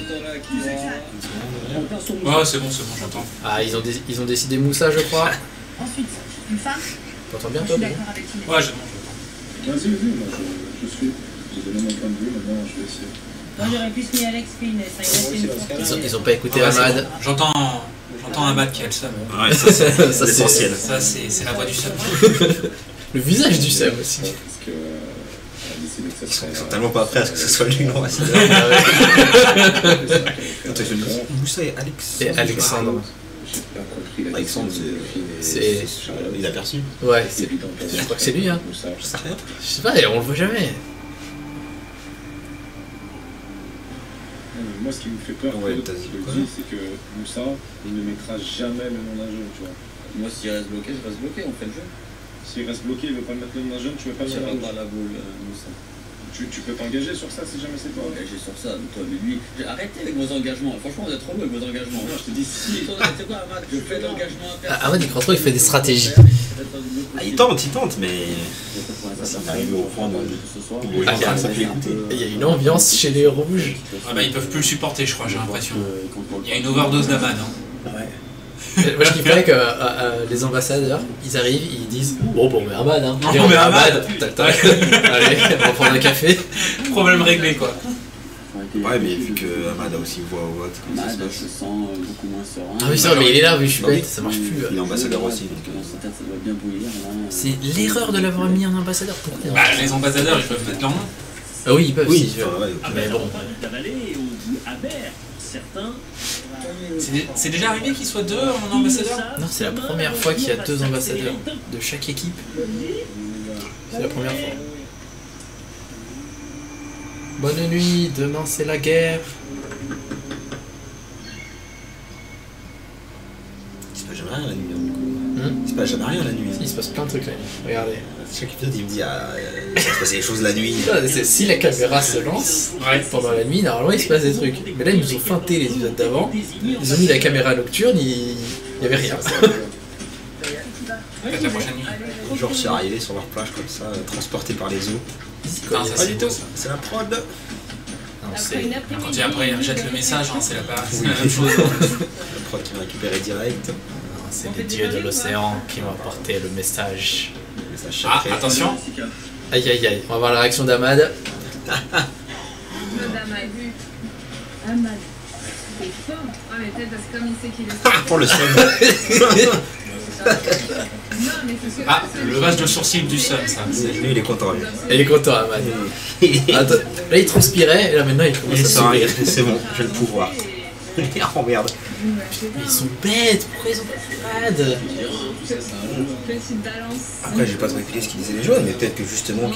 Ouais, c'est bon, j'entends. Ah, ils ont décidé Moussa, je crois. Ensuite, une femme. T'entends bien, Je toi? suis d'accord avec Inès. Ouais, j'entends. Vas-y, moi je suis. J'ai donné mon point de vue, maintenant je vais essayer. Moi, j'aurais plus mis Alex que Inès. Ils ont pas écouté Ahmad. J'entends Ahmad qui a le seum. Ouais, ça c'est l'essentiel. Ça, c'est la voix du seum. Le visage du seum aussi. Ils sont tellement pas prêts à ce que ce soit lui l'ambassadeur. Moussa et Alex. Et Alexandre. Alexandre, c'est. Il a perçu. Ouais, je crois que c'est lui, hein. Je sais rien. Je sais pas, on le voit jamais. Moi, ce qui me fait peur, je le dis, c'est que Moussa, il ne mettra jamais le nom d'un jeune, tu vois. Moi, s'il reste bloqué, je reste bloqué, on fait le jeu. S'il reste bloqué, il veut pas mettre le nom d'un jeune, tu veux pas le Je nom d'un pas la boule, Moussa. Tu peux t'engager sur ça si jamais c'est toi. Engager sur ça, toi, lui. Arrêtez avec vos engagements. Franchement, vous êtes trop loin avec vos engagements. Non, je te dis, si. C'est quoi, Ahmad? Je fais l'engagement à personne. Ahmad, il croit trop, il fait des stratégies. Ah, il tente, mais. S'il arrive au point de. Ça peut écouter. Il y a une ambiance chez les rouges. Ah bah ils peuvent plus le supporter, je crois, j'ai l'impression. Il y a une overdose d'Ahmad. Hein. Ouais. Moi je kifferais que les ambassadeurs, ils arrivent, ils disent bon on met Ahmad hein. On met Ahmad. Tac. Allez, on va prendre un café. Problème réglé quoi. Ouais, mais vu que Ahmad a aussi voix au vote, Ahmad se sent beaucoup moins serein. Ah oui, ça, mais il est là, oui, je suis bête, ça marche plus. Il est ambassadeur aussi. Dans sa tête, ça doit bien bouillir. C'est l'erreur de l'avoir mis en ambassadeur. Pourquoi bah, les ambassadeurs, ils peuvent mettre leur nom. Ah oui, ils peuvent, oui, si, mais bon. C'est déjà arrivé qu'il soit deux en ambassadeur? Non, c'est la première fois qu'il y a deux ambassadeurs de chaque équipe. C'est la première fois. Bonne nuit, demain c'est la guerre. Il se passe jamais rien la nuit. Il se passe jamais rien la nuit. Il se passe plein de trucs la nuit. Regardez. Chaque épisode il me dit il va se passer des choses la nuit. Si la caméra se lance pendant la nuit, normalement il se passe des trucs. Mais là ils nous ont feinté les épisodes d'avant. Ils ont mis la caméra nocturne, il y avait rien. Peut-être la prochaine nuit. Genre c'est arrivé sur leur plage comme ça, transporté par les eaux. C'est la prod. Quand après ils rejettent le message, hein, c'est la même chose. La prod qui va récupérer direct. C'est les dieux de l'océan qui m'ont apporté le message. Ah, attention. Aïe aïe aïe, on va voir la réaction d'Ahmad. Ahmad. C'est fort. Ah mais peut-être parce que comme il sait qu'il est... Pour le seum. Ah, le levage de sourcil du seum, ça. Lui il est content. Lui. Il est content Ahmad. Attends, là il transpirait et là maintenant il commence à sourire. C'est bon, j'ai le pouvoir. Oh merde. Ils sont bêtes, pourquoi ils ont pas de rad? Après, j'ai pas trop écouté ce qu'ils disaient les jeunes, mais peut-être que justement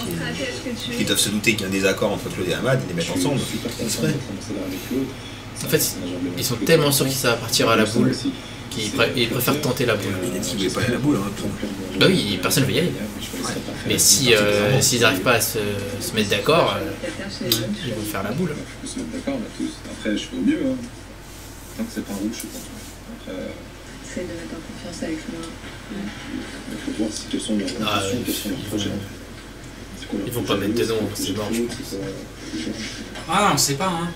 qu'ils doivent se douter qu'il y a un désaccord entre Claude et Ahmad, ils les mettent ensemble. En fait, ils sont tellement sûrs que ça va partir à la boule qu'ils préfèrent tenter la boule. Il a dit qu'il voulait pas aller à la boule. Bah oui, personne ne veut y aller. Mais s'ils n'arrivent pas à se mettre d'accord, ils vont faire la boule. Je peux se mettre d'accord, là, tous. Après, je fais au mieux. Hein. Tant que c'est pas rouge, je suis content. Après. Essaye de mettre en confiance avec moi. Il faut voir quelles sont leurs intentions, quels sont leurs projets. Ils vont pas mettre de nom, c'est mort, je pense. Ah non, on sait pas, hein.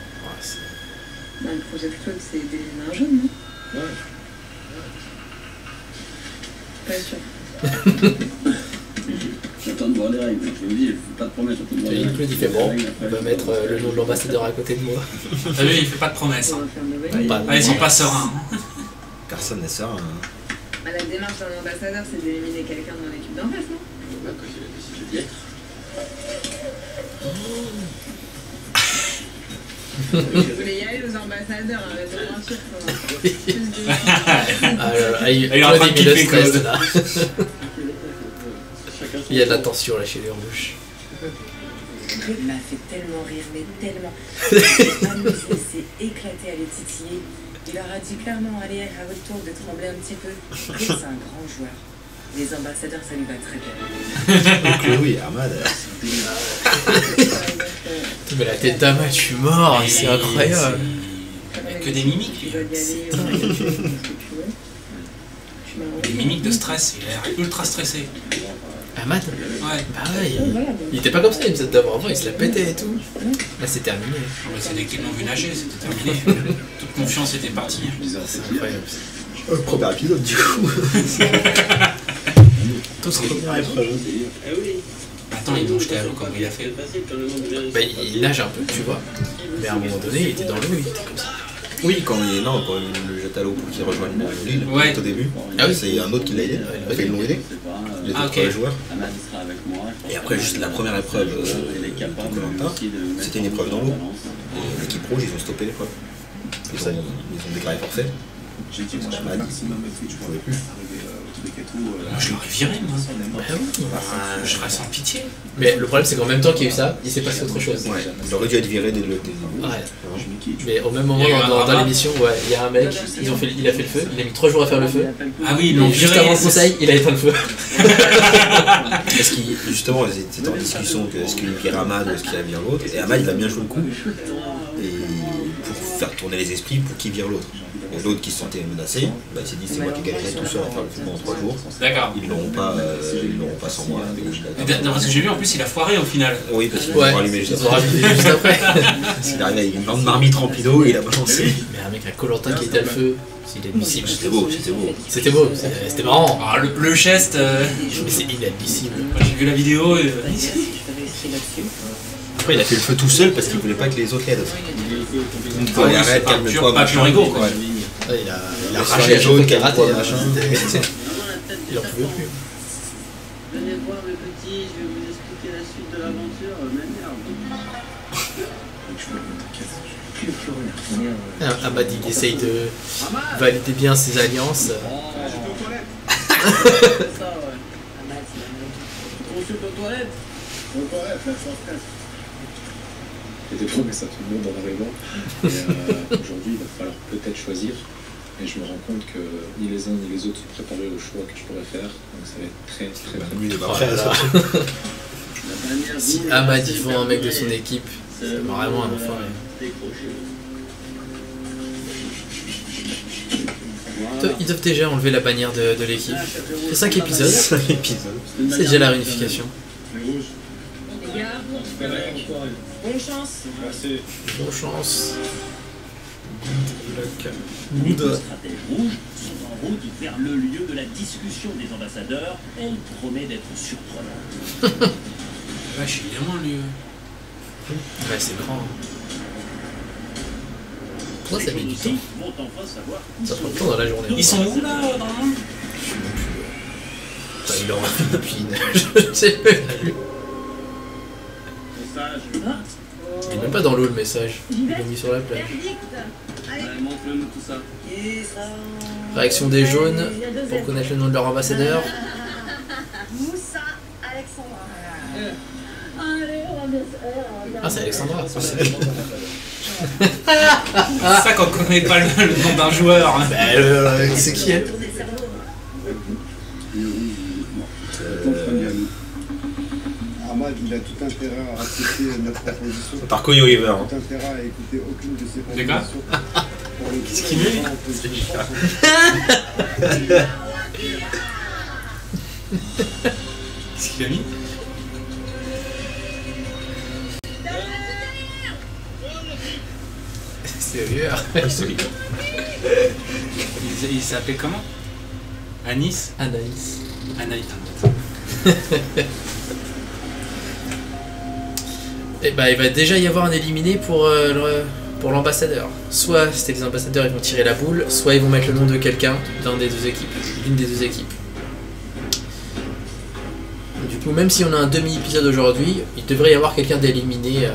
Bah, le projet de Claude, c'est des nains jaunes, non? Ouais. Pas sûr. J'attends de voir. voir les règles. Je vous dis, je fais pas de promesses. Claude il fait bon, on va mettre le nom de l'ambassadeur à côté de moi. Ah oui, il fait pas de promesses. Hein. Ah, ils sont pas sereins. Personne n'est serein. Bah, la démarche d'un ambassadeur, c'est d'éliminer quelqu'un dans l'équipe d'en face, non? Bah, quand il a décidé d'y être. Je voulais y aller aux ambassadeurs, arrête de mentir. Il est en train de kiffer Claude là. Il y a de la tension là chez les rouges. Il m'a fait tellement rire, mais tellement. Il s'est amusé, s'est éclaté à les titiller. Il leur a dit clairement, allez, à votre tour de trembler un petit peu. Chris, c'est un grand joueur. Les ambassadeurs, ça lui va très bien. Donc oui, Ahmad. Mais la tête d'Ahmad, je suis mort, c'est incroyable. Que des mimiques. Des mimiques de stress, il a l'air ultra stressé. Ahmad? Ouais. Bah ouais, il était pas comme ça l'épisode d'avant, avant il se la pétait et tout. Là c'est terminé. C'est dès qu'ils l'ont vu nager, c'était terminé. Toute confiance était partie. C'est incroyable. Premier épisode du coup. Tout ce première épreuve. Attends, ils l'ont jeté à l'eau comme il a fait. Bah il nage un peu, tu vois. Mais à un moment donné, il était dans l'eau, il était comme ça. Oui, quand il le jette à l'eau pour qu'il rejoigne l'île, ouais. Au début. Ah oui. C'est un autre qui l'a aidé. Ils l'ont aidé. Les autres joueurs. Et après, juste la première épreuve de Koh-Lanta, c'était une épreuve dans l'eau. Et l'équipe rouge, ils ont stoppé l'épreuve. Ils ont déclaré forfait. J'ai dit, je pouvais plus. Moi, je l'aurais viré, moi. Bah oui. Je serais sans pitié. Mais le problème, c'est qu'en même temps qu'il y a eu ça, il s'est passé autre chose. Ouais, il aurait dû être viré dès le début. Ouais. Mais au même moment, dans l'émission, ouais, il y a un mec, il a fait le feu, il a mis 3 jours à faire le feu. Ah oui, ils l'ont juste viré. avant le conseil, il a éteint le feu. Est-ce qu'il, justement, c'était en discussion que est-ce qu'il vire Ahmad ou est-ce qu'il vire l'autre. Et Ahmad, il a bien joué le coup. Et pour faire tourner les esprits, pour qu'il vire l'autre. Et l'autre qui se sentait menacé, bah, il s'est dit c'est moi qui gagnerai tout seul à faire le film en 3 jours. D'accord. Ils l'auront pas sans moi. D'après ce que j'ai vu, en plus, il a foiré au final. Oui, parce qu'ils l'ont rallumé juste après. Parce qu'il arrive avec une grande marmite remplie d'eau et il a balancé. Mais un mec à Koh-Lanta qui était à le feu, c'est inadmissible. C'était beau, c'était beau. C'était beau, c'était marrant. Ah, le geste. Mais c'est inadmissible. J'ai vu la vidéo. Après, il a fait le feu tout seul parce qu'il voulait pas que les autres l'aident. Allez, arrête, calme-toi, pas plus rigolo, quoi. Il a arraché les jaunes, karaté, machin. Il en pouvait plus. Venez voir mes petits, je vais vous expliquer la suite de l'aventure, mais merde. Ahmad il essaye de valider bien ses alliances. Consulte aux toilettes. Aux toilettes, là, sur la presse. J'étais promis ça tout le monde en arrivant. Et aujourd'hui, il va falloir peut-être choisir. Et je me rends compte que ni les uns ni les autres sont préparés au choix que je pourrais faire. Donc ça va être très très bien. Si Ahmad il vend un mec de son équipe, c'est vraiment un enfoiré. Ils doivent déjà enlever la bannière de l'équipe. C'est 5 épisodes. C'est déjà la réunification. Les gars, bonne chance. Merci. Bonne chance. Les deux stratèges rouges sont en route vers le lieu de la discussion des ambassadeurs. Elle promet d'être surprenante. Wesh, il est loin, lui. Ouais, c'est grand. Pourquoi ça met du temps? Vont enfin savoir Ça prend le temps dans la journée. Ils sont où, là, dans le monde? Je sais même plus. Enfin, il aura fait depuis je sais plus. Il est même pas dans l'eau le message. Il l'a mis sur la plage. Montre-le tout ça. Réaction des jaunes pour connaître le nom de leur ambassadeur. Moussa Alexandra. Ah, c'est Alexandra. Ça quand on connaît pas le nom d'un joueur. Bah, c'est qui elle? Ahmad, il a tout intérêt à accepter notre proposition. Par Koyo River. Tout intérêt à écouter aucune de ses propositions. Qu'est-ce qu'il met? Qu'est-ce qu'il a mis? Sérieux? Il s'appelait comment? Anis? Anaïs. Anaïs. Et bah il va déjà y avoir un éliminé pour l'ambassadeur. Soit c'était les ambassadeurs, ils vont tirer la boule, soit ils vont mettre le nom de quelqu'un dans des deux équipes, l'une des deux équipes. Du coup, même si on a un demi-épisode aujourd'hui, il devrait y avoir quelqu'un d'éliminé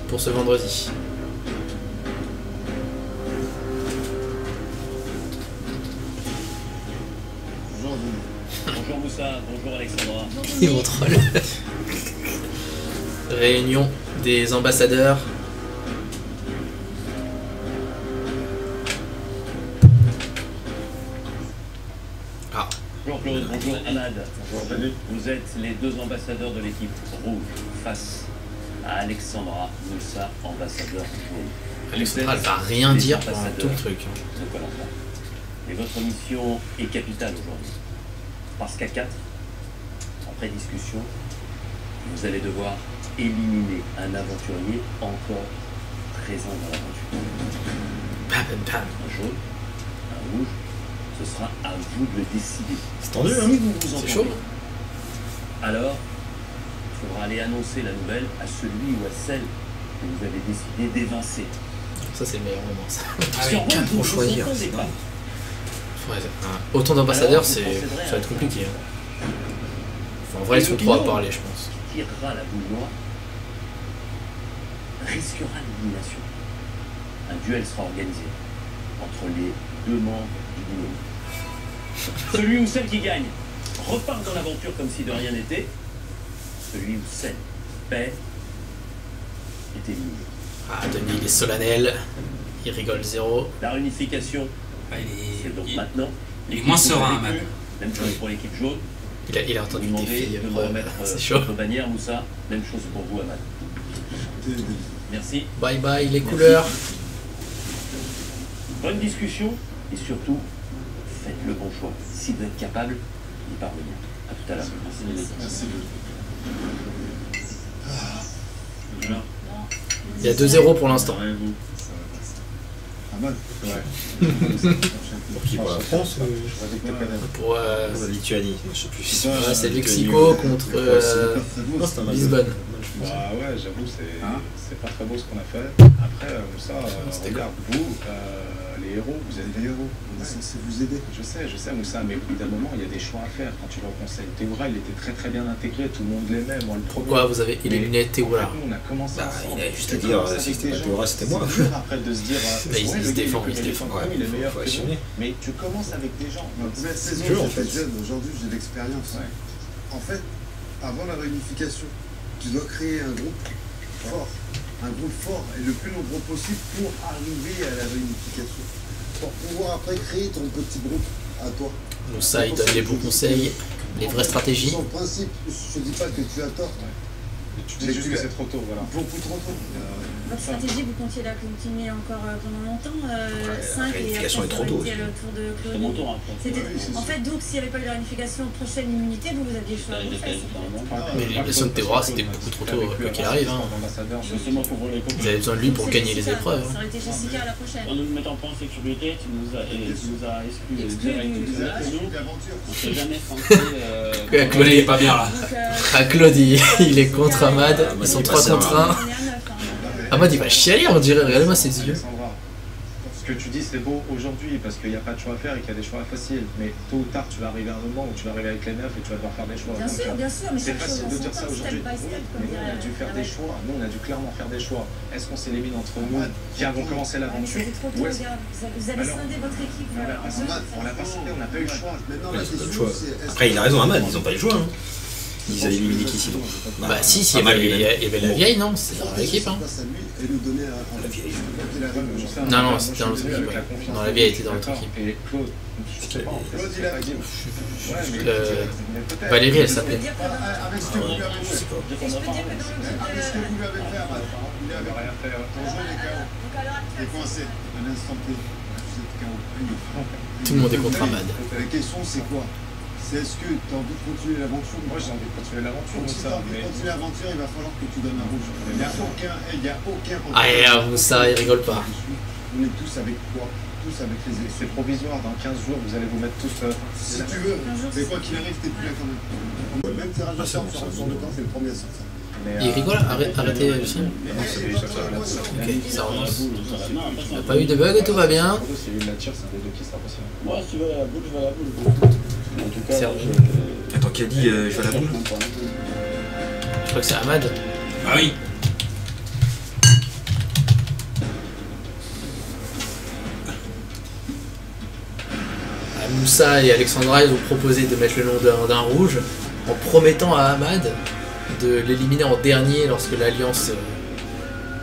pour ce vendredi. Bonjour Moussa, bonjour Alexandra. Ils vont troll. Réunion des ambassadeurs. Ah. Bonjour Claude, bonjour Ahmad. Bonjour. Vous êtes les deux ambassadeurs de l'équipe rouge face à Alexandra Moussa, ambassadeur jaune. Alexandra, elle va rien dire pendant tout le truc. De Koh-Lanta. Et votre mission est capitale aujourd'hui. Parce qu'à 4, après discussion, vous allez devoir éliminer un aventurier encore présent dans l'aventure. Un jaune, un rouge, ce sera à vous de le décider. C'est tendu, hein? Si vous vous C'est entendez, chaud. alors il faudra aller annoncer la nouvelle à celui ou à celle que vous avez décidé d'évincer. Ça c'est le meilleur moment ça. Si en gros, vous pour vous choisir, entendez c'est pas, Ouais, autant d'ambassadeurs, Alors, vous ça procéderez va être à- compliqué. Enfin, en vrai, ils sont trois à parler, je pense. qui tirera la boule noire risquera l'élimination. Un duel sera organisé entre les deux membres du binôme. Celui ou celle qui gagne repart dans l'aventure comme si de rien n'était. Celui ou celle perd est éliminé. Ah, Denis, il est solennel. Il rigole zéro. La réunification, c'est donc maintenant. il est moins serein, L'équipe Ahmad. vécue, même chose pour l'équipe jaune. Il a entendu Vous des demandez filles. de me remettre C'est chaud. votre bannière, Moussa. Même chose pour vous, Ahmad. Merci. Bye bye, les couleurs. Bonne discussion et surtout, faites le bon choix. Si vous êtes capable d'y parvenir. À tout à l'heure. Merci. Il y a 2-0 pour l'instant. Pas mal. Pour qui? Pour la France Pour la Lituanie, je sais plus. ouais, c'est Mexico contre Non, c'est un match. Lisbonne. Bah ouais, j'avoue, c'est pas très beau ce qu'on a fait. Après, Moussa, C'était regarde, vous, les héros, vous êtes des héros. On est censé vous aider. Je sais, Moussa, mais au bout d'un moment, il y a des choix à faire. Quand tu vas au conseil, Théoura, il était très très bien intégré, tout le monde l'aimait, moi le premier. Pourquoi vous avez éliminé Théoura? Nous, on a commencé Bah, ensemble. il a juste à dire si c'était pas Théoura, c'était moi. C'est dur après de se dire, Mais il se défend, il se défend. il est meilleur Faut que assumer. nous. Mais tu commences avec des gens. Vous êtes 16 jeu, ans, en fait. j'étais jeune, aujourd'hui j'ai de l'expérience. En fait, avant la réunification, tu dois créer un groupe fort et le plus nombreux possible pour arriver à la réunification. Pour pouvoir après créer ton petit groupe à toi. Moussa, il donne les bons conseils, les vraies stratégies. Son principe, je ne dis pas que tu as tort. Tu dis juste que c'est trop tôt, voilà. Beaucoup trop tôt. Votre stratégie, vous comptiez la continuer encore pendant longtemps 5 et réunification après est trop tôt. le tour de C'est mon Claude. tour après. En fait, donc, s'il n'y avait pas eu la réunification, prochaine immunité, vous aviez le choix à vous faire. Mais l'élimination de Théoura, c'était beaucoup trop tôt, quoi qu'il arrive. Hein. Justement pour vous les Vous avez besoin de lui pour gagner les épreuves. Ça aurait été Jessica à la prochaine. En nous mettant pas en sécurité, tu nous as exclus direct. On s'est jamais senti. Claude, il est pas bien là. Ah, Claude, il est contre Ahmad. Ils sont 3 contre 1. Ahmad, il va chialer, on dirait. Regardez-moi ses yeux. Ce que tu dis, c'est beau aujourd'hui parce qu'il n'y a pas de choix à faire et qu'il y a des choix faciles. Mais tôt ou tard, tu vas arriver à un moment où tu vas arriver avec les neufs et tu vas devoir faire des choix. Bien Donc, sûr, mais c'est chaque facile chose de en dire son ça temps, aujourd'hui. step by step, Mais comme nous, on a dû faire des choix. Nous, on a dû clairement faire des choix. Est-ce qu'on s'élimine entre nous qui avons commencé l'aventure C'était trop tôt, regarde. Vous avez scindé votre équipe. On l'a pas cédé, on n'a pas eu le choix. Maintenant, Ouais, la c'est pas le question, choix. c'est. Après, il a raison, Ahmad, ils ont pas le choix. Hein. Ils avaient éliminé qui sinon? Bah, si, il y avait la vieille, non? C'est dans l'équipe, hein. Et nous donner La vieille. Non, non, c'était dans l'autre équipe. Ouais. Non, la vieille était dans l'autre équipe. Et Claude, je sais pas, Claude, il a dit. Valérie, elle s'appelait. Avec ce que vous lui avez fait. Je sais pas. Avec ce que vous lui avez fait, Ahmad. Il avait rien fait. Ton jeu est KO. Il est coincé. À l'instant T. Vous êtes KO. Tout le monde est contre Ahmad. La question, c'est quoi? C'est est-ce que tu as envie de continuer l'aventure? Moi, j'ai envie de continuer l'aventure. Donc, si tu as envie de continuer l'aventure, il va falloir que tu donnes un rouge. Il n'y a aucun. Ah, Moussa, il rigole pas. On est tous avec toi, tous avec les équipes. C'est provisoire, dans 15 jours, vous allez vous mettre tous. Si tu veux, mais quoi qu'il arrive, t'es plus là quand même. Même tirage de sort sur le temps, c'est le premier à sortir. Il rigole, arrêtez le son. Ok, ça relance. Il n'y a pas eu de bug, tout va bien. Si lui la tire, c'est un des deux qui sera possible. Moi, si tu veux la boule, je veux la boule. En tout cas, Attends, qui a dit je vais à la boule? Je crois que c'est Ahmad. Ah oui. Moussa et Alexandra, ils ont proposé de mettre le nom d'un rouge en promettant à Ahmad de l'éliminer en dernier lorsque l'alliance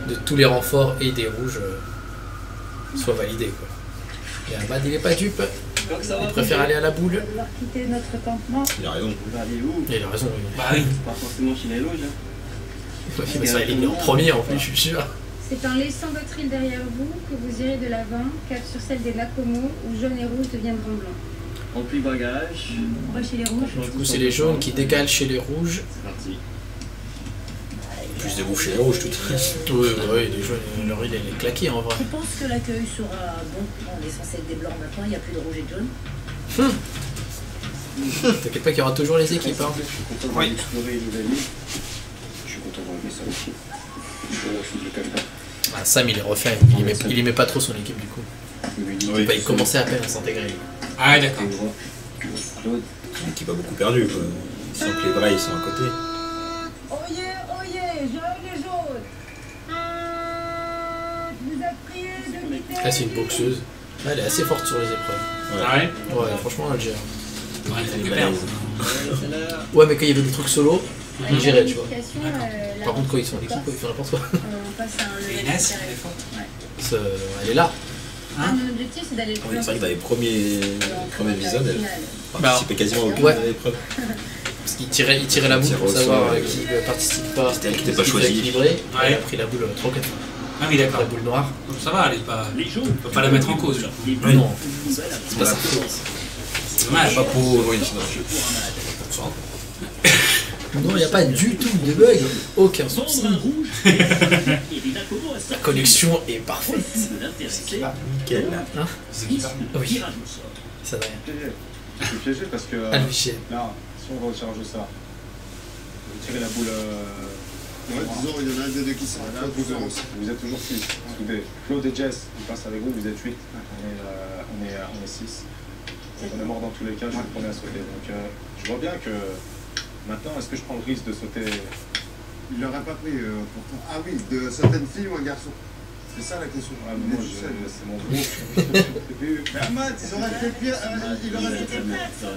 de tous les renforts et des rouges soit validée, quoi. Et Ahmad, il est pas dupe. Il préfère aller à la boule. Vouloir quitter notre campement. Il a raison. on va aller où? Et il a raison, oui. Bah oui. Pas forcément chez les loges. Hein. Il va éliminer en premier en plus, je suis sûr. C'est en laissant votre île derrière vous que vous irez de l'avant, car sur celle des Nakomo, où jaune et rouge deviendront blancs. Rempli bagage. On va chez les rouges. Du coup, c'est les jaunes qui décalent chez les rouges. C'est parti. Plus de rouges chez les rouges, tout. Oui, les jaunes, leur île, elle est claquée en vrai. Tu penses que l'accueil sera bon? On est censé être des blancs maintenant, il n'y a plus de rouge et de jaune. T'inquiète pas qu'il y aura toujours les équipes. Hein. Je suis content d'explorer une nouvelle île. Je suis content d'enlever ça aussi. Je suis du calme. Ah, Sam, il est refait. Il aimait pas trop son équipe du coup. Oui, il commençait à peine à s'intégrer. Ah ouais, d'accord. Une équipe a beaucoup perdu, quoi. Ils sentent que les vrais, ils sont à côté. Oyez, jaune et jaune. Vous êtes priés de quitter. Ah, c'est une boxeuse. Ah, elle est assez forte sur les épreuves. Ah ouais. Ouais, franchement, elle gère. Ouais, il faut que perdre. Ouais, mais quand il y avait des trucs solo, il gérait, tu vois. La Par contre, quand ils sont en équipe, ils font n'importe quoi. on passe à un Et level Inès, supérieur. elle est forte. Ça, elle est là. Ah, mon objectif, c'est d'aller le plus C'est vrai que dans les premiers épisodes, elle participait quasiment à Ouais. aucune épreuve. Parce qu'il tirait la boule Tire pour au savoir sort, qui ne participe pas. C'était elle qui n'était pas qui choisie. équilibré. Ouais. Elle a pris la boule 3 ou 4 fois. Ah oui, d'accord. La boule noire. Donc ça va, elle est pas. On peut pas la mettre en cause. Genre. Non, c'est pas ça. C'est dommage. Pas pour. Oui, sinon. Non, il n'y a pas du tout de bug. Aucun souci. La connexion est parfaite. Nickel. Hein? Oui. Ça n'a rien. Je suis piégé parce que Ah, le chien. là, si on recharge ça, vous tirez la boule. Ouais, disons, il y en a un des deux qui s'en Là, vous êtes toujours 6. Soudés. Claude et Jess, ils passent avec vous, vous êtes 8. On est 6. On est mort dans tous les cas, je suis le premier à sauter. Donc je vois bien que maintenant, est-ce que je prends le risque de sauter? Il l'aurait pas pris pourtant. Ah oui, de certaines filles ou un garçon? C'est ça la question. Ah, Il est moi, tout seul. c'est mon groupe. Mais Ahmad, ils auraient fait pire. Il aurait fait pire.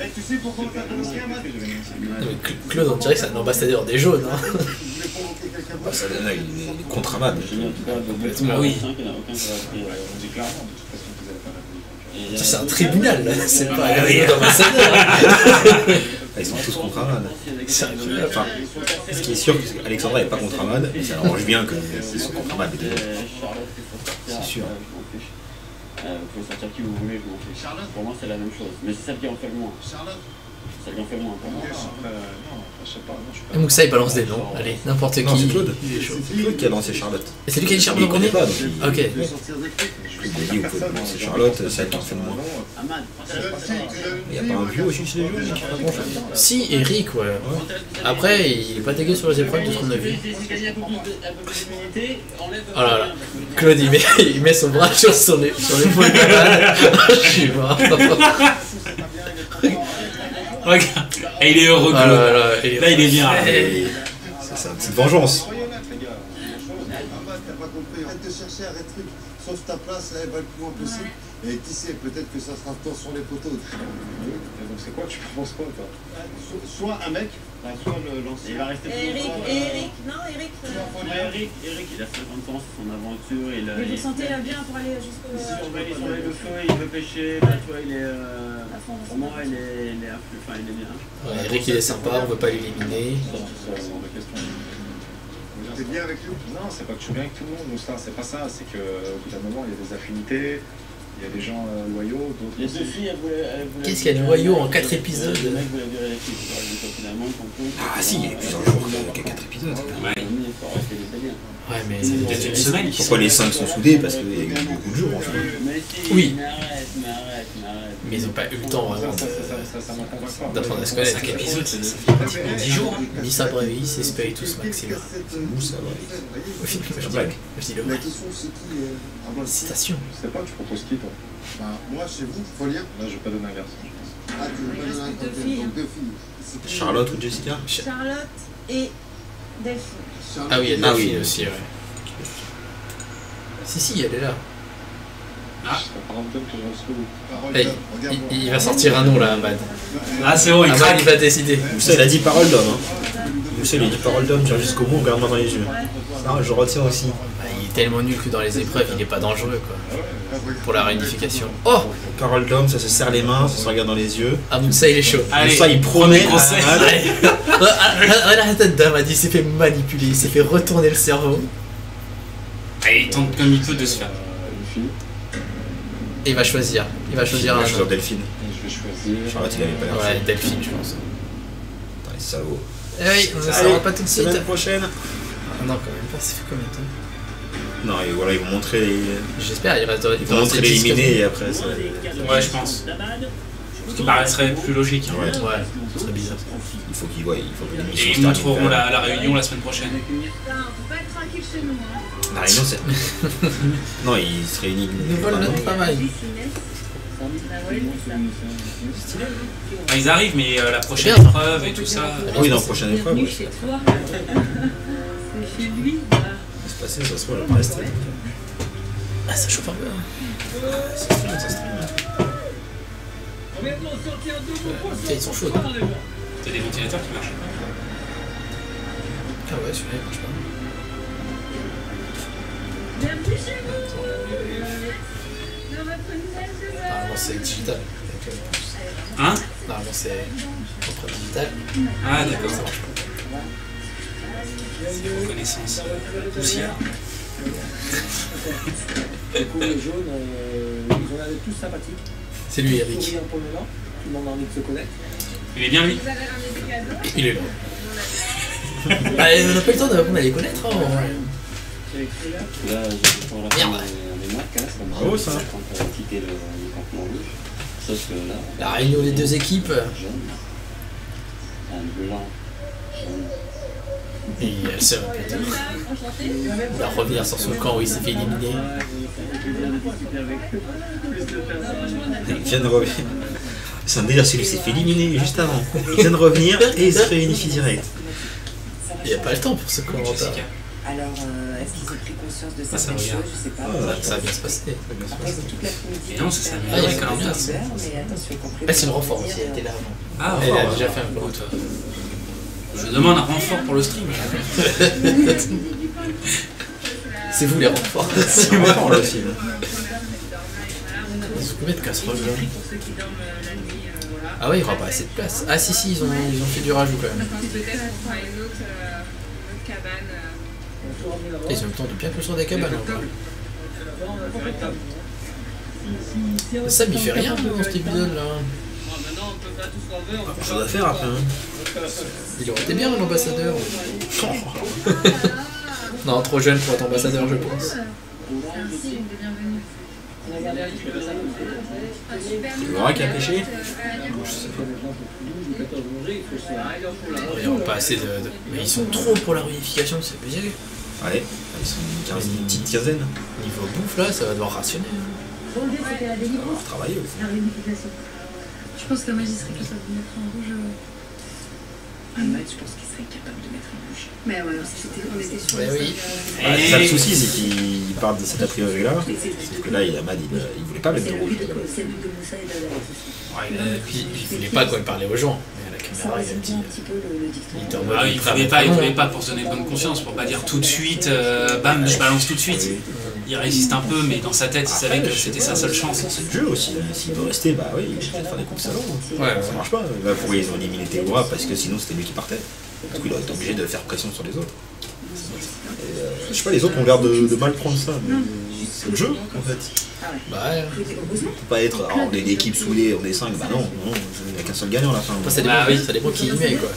Eh, tu sais pourquoi on t'a commencé, Ahmad? Claude, on dirait que c'est un ambassadeur des jaunes. Hein. Je voulais provoquer quelqu'un Bah, ça donne il est contre Ahmad. Complètement. Ah oui. On dit clairement, de toute façon, qu'ils avaient pas la boule. C'est un tribunal, là. C'est pas un oui. ambassadeur. Ils sont tous contre Ahmad. Enfin, ce qui est sûr, c'est qu'Alexandra n'est pas contre Ahmad, et ça arrange bien qu'ils sont contre Ahmad. C'est sûr. Vous pouvez sortir qui vous voulez, je m'en fiche. Pour moi, c'est la même chose. Mais c'est celle qui en fait le moins. Charlotte. Celle qui en fait le moins pour moi. Non, je sais pas. Non, je suis pas. Et Moussa, il balance des noms. Allez, n'importe qui. Non, c'est Claude. Il est chaud. C'est Claude qui a lancé Charlotte. Et c'est lui qui a dit Charlotte Il en premier? connaît pas, donc il- Ok. Je lui ai dit, vous pouvez lancer Charlotte, c'est elle qui en fait le moins. Ahmad, Il n'y a pas un vieux aussi chez les jeunes qui fait pas grand-chose. Si, Eric, ouais. Après, il est pas dégueu sur les épreuves de ce qu'on a vu. Oh là là. Claude, il met son bras sur l'épaule d'Ahmad. Je suis mort. Regarde. Et il est heureux, Ah Claude. là, il est bien. là. C'est une petite vengeance. Ahmad, t'as pas compris. Arrête de chercher, arrête de truc. Sauve ta place, elle va le plus loin possible. Et qui sait, peut-être que ça sera temps sur les poteaux. Et donc, c'est quoi? Tu penses quoi, toi? Soit un mec, soit l'ancien. il va rester plus Eric, longtemps. Eric, non, Eric. Eric, il a 50 ans, c'est son aventure. Mais vous sentez bien pour aller jusqu'au. Il surveille le feu, il veut pêcher. Bah, tu vois, il est. Pour moi, il est bien. Ouais, Eric, il est sympa, on veut pas l'éliminer. C'est hors de question. T'es bien avec lui? Non, c'est pas que je suis bien avec tout le monde, Moussa, c'est pas ça. C'est qu'au bout d'un moment, il y a des affinités, il y a des gens loyaux, d'autres. Les deux filles, elles voulaient. Qu'est-ce qu'il y a de loyaux en 4 épisodes? Le mec voulait virer les filles, tu vois, donc finalement, ton compte. Ah si, il y a plusieurs jours qu'il y a 4 épisodes. Ouais. Il faut arrêter les délires. Ouais, mais Peut-être une semaine. Pourquoi les 5 sont soudés? Parce qu'il y a eu beaucoup de jours en fait. Mais si, Oui. mais arrête. Mais ils ont pas eu le temps vraiment d'apprendre à se connaître. 5 épisodes, ça fait pratiquement 10 jours. Missa Brevis et Spiritus Maxima. Moussa, Au film, je dis le vrai. Citation. Je sais pas, tu proposes qui toi? Moi, chez vous, faut lire. Là, je vais pas donner un garçon. Ah, tu veux pas donner un Deux filles. donc 2 filles. Charlotte ou Jessica? Charlotte et Delphine. Ah oui, il y a Delphine aussi, ouais. Si, elle est là. Hey, il va sortir un nom là, Ahmad. Ah, c'est bon, il Ahmad, craque. il va décider. Moussa, il a dit parole d'homme. Moussa, il a dit parole d'homme, tu vas jusqu'au bout, regarde-moi dans les yeux. Ça, je retiens aussi. Il est tellement nul que dans les épreuves, il est pas dangereux, quoi. Pour la réunification. Oh, Parole d'homme, ça se serre les mains, ça se regarde dans les yeux. ah, Moussa, il est chaud. Allez, Moussa, il promet à conseil. Ahmad. Regarde la tête d'Ahmad, il s'est fait manipuler, il s'est fait retourner le cerveau. Allez, il tente comme il peut de se faire. Et il va choisir. Il va choisir Je un vais choisir nom. Delphine. Je vais choisir. Charlotte, il avait pas l'air Ouais, chaud. Delphine, je pense. Putain, les salauds. Eh oui, on ne saura pas tout de suite. Semaine prochaine. Ah non, quand même pas, ça fait combien de temps? Non, et voilà, ils vont montrer les. J'espère, il reste. Ils vont montrer les éliminés et après ça. Ouais, je pense. Ce qui paraîtrait plus logique. Ouais. Ouais, ce serait bizarre. Il faut qu'ils voient, il faut que l'émission Et ils se termine. montreront la réunion la semaine prochaine. Putain, on peut pas être tranquille chez nous. Hein. La réunion, c'est. Non, ils se réunissent. Ils nous volent notre travail. Enfin, ils arrivent, mais la prochaine Bien. épreuve et tout ça. Ah oui, dans la prochaine épreuve, oui. Chez toi. C'est chez lui. C'est passé, ça se voit, elle va rester. Ah, ça chauffe un peu. Ça se filme, ça se filme. Ils sont chauds. T'as des ventilateurs qui marchent. Ah ouais, celui-là il marche pas. Bienvenue chez vous. Dans votre nouvelle demeure. Normalement c'est digital. Hein? Normalement c'est empreinte digitale. Ah, d'accord. Ça marche pas. Reconnaissance. Poussière. Du coup, les jaunes, ils ont l'air d'être tous sympathiques. C'est lui, Eric. Souriant pour le moment. Tout le monde a envie de se connaître. Il est bien lui. Vous avez ramené des cadeaux. Il est là. Bah, on n'a pas eu le temps d'apprendre à les connaître. Hein. Là, j'ai pour la Merde. mes marques, hein, ça me Bravo, ça. quand on a quitté le campement rouge. Sauf que là, La réunion des deux équipes. jaune, un blanc, jaune. Et elle se répète. Il va revenir sur son camp où il s'est fait éliminer. Il vient de revenir. C'est un délire, celui qui s'est fait éliminer juste avant. Il vient de revenir et il se réunifie direct. Il n'y a pas le temps pour ce commentaire. Jessica. Alors, est-ce qu'ils ont pris conscience de Ça certaines regarde. choses? Je sais pas. Ça va bien se passer. Après, ils ont toute l'après-midi. Et non, ça s'est Ah, amélioré il quand est même. bien. Mais attention, compris. Elle, c'est le renfort aussi, elle était là avant. Ah, Elle a renfort. déjà fait un gros Écoute, je demande un renfort pour le stream. C'est vous les renforts. C'est vraiment le film. Ils ont combien de casseroles là? Ah ouais, il n'y aura pas assez de place. Ah si, ils ont fait du rajout quand même. Peut-être on fera une autre cabane. Ils ont le temps de bien construire des cabanes. Sam il fait rien dans cet épisode là. Pas chose à faire après. Hein. Il aurait été bien l'ambassadeur. Non, trop jeune pour être ambassadeur je pense. C'est un signe de bienvenue. C'est Laura qui a pêché. Ils n'ont pas assez de... Mais ils sont trop pour la réunification, c'est abusé. Allez, ils sont une petite quinzaine. Niveau bouffe là, ça va devoir rationner. Bon, le c'était la délivrance. On va travailler aussi. La réunification. Je pense qu'un magistrat qui soit mettre en rouge. Un match, je pense qu'il serait capable de mettre un rouge. Mais ouais, on était sur Ouais, oui. Ah, c'est ça le souci, c'est qu'il part de cet a priori là. Sauf que là, Ahmad, il voulait pas mettre de rouge. C'est lui de Moussa et d'Adam. Puis il voulait pas quand il parlait aux gens. Mais à la caméra, il a dit... un petit peu le dicton. Il était en Ah, mode, il voulait pas pour se donner bonne conscience, pour pas dire tout de suite, bam, je balance tout de suite. Il résiste un peu, mais dans sa tête, il savait que c'était sa seule chance. C'est le jeu aussi. S'il veut rester, bah oui, il va peut-être faire des coups salons. Ouais, Ça marche pas. Là, pourquoi ils ont éliminé Théora? Parce que sinon, c'était lui qui partait. Du coup, il aurait été obligé de faire pression sur les autres. Et, je sais pas, les autres ont l'air de mal prendre ça. Mais c'est le jeu, en fait. Bah ouais. On peut pas être, ah, on est une équipe soudée, on est 5, bah non, il n'y a qu'un seul gagnant à la fin. Après, ça dépend, ça dépend qui y met quoi.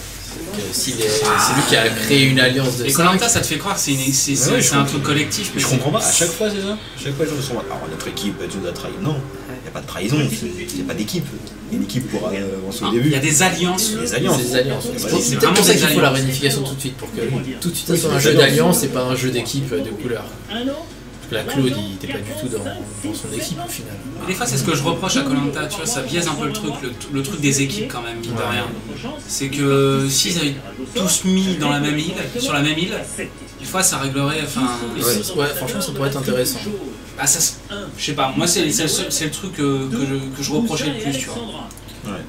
C'est lui qui a créé une alliance de Et 5. Koh-Lanta, ça te fait croire que c'est un truc collectif. Mais je comprends pas, à chaque fois c'est ça. À chaque fois les gens sont là. Alors notre équipe nous a trahi. Non, il n'y a a pas de trahison, il n'y a pas d'équipe. Il y a une équipe pour rien avancer au début. Il y a des alliances. Des alliances. C'est vraiment pour ça qu'il faut la réunification tout de suite, pour que tout de suite ça soit un jeu d'alliance et pas un jeu d'équipe de couleurs. Parce que là, Claude, il était pas du tout dans son équipe au final. Et des fois, c'est ce que je reproche à Koh-Lanta, tu vois, ça biaise un peu le truc des équipes quand même, mine de rien. C'est que s'ils avaient tous mis dans la même île, sur la même île, des fois ça réglerait, enfin... Ouais, franchement, ça pourrait être intéressant. Ah, ça, je sais pas, moi c'est le truc que je reprochais le plus, tu vois. Bah,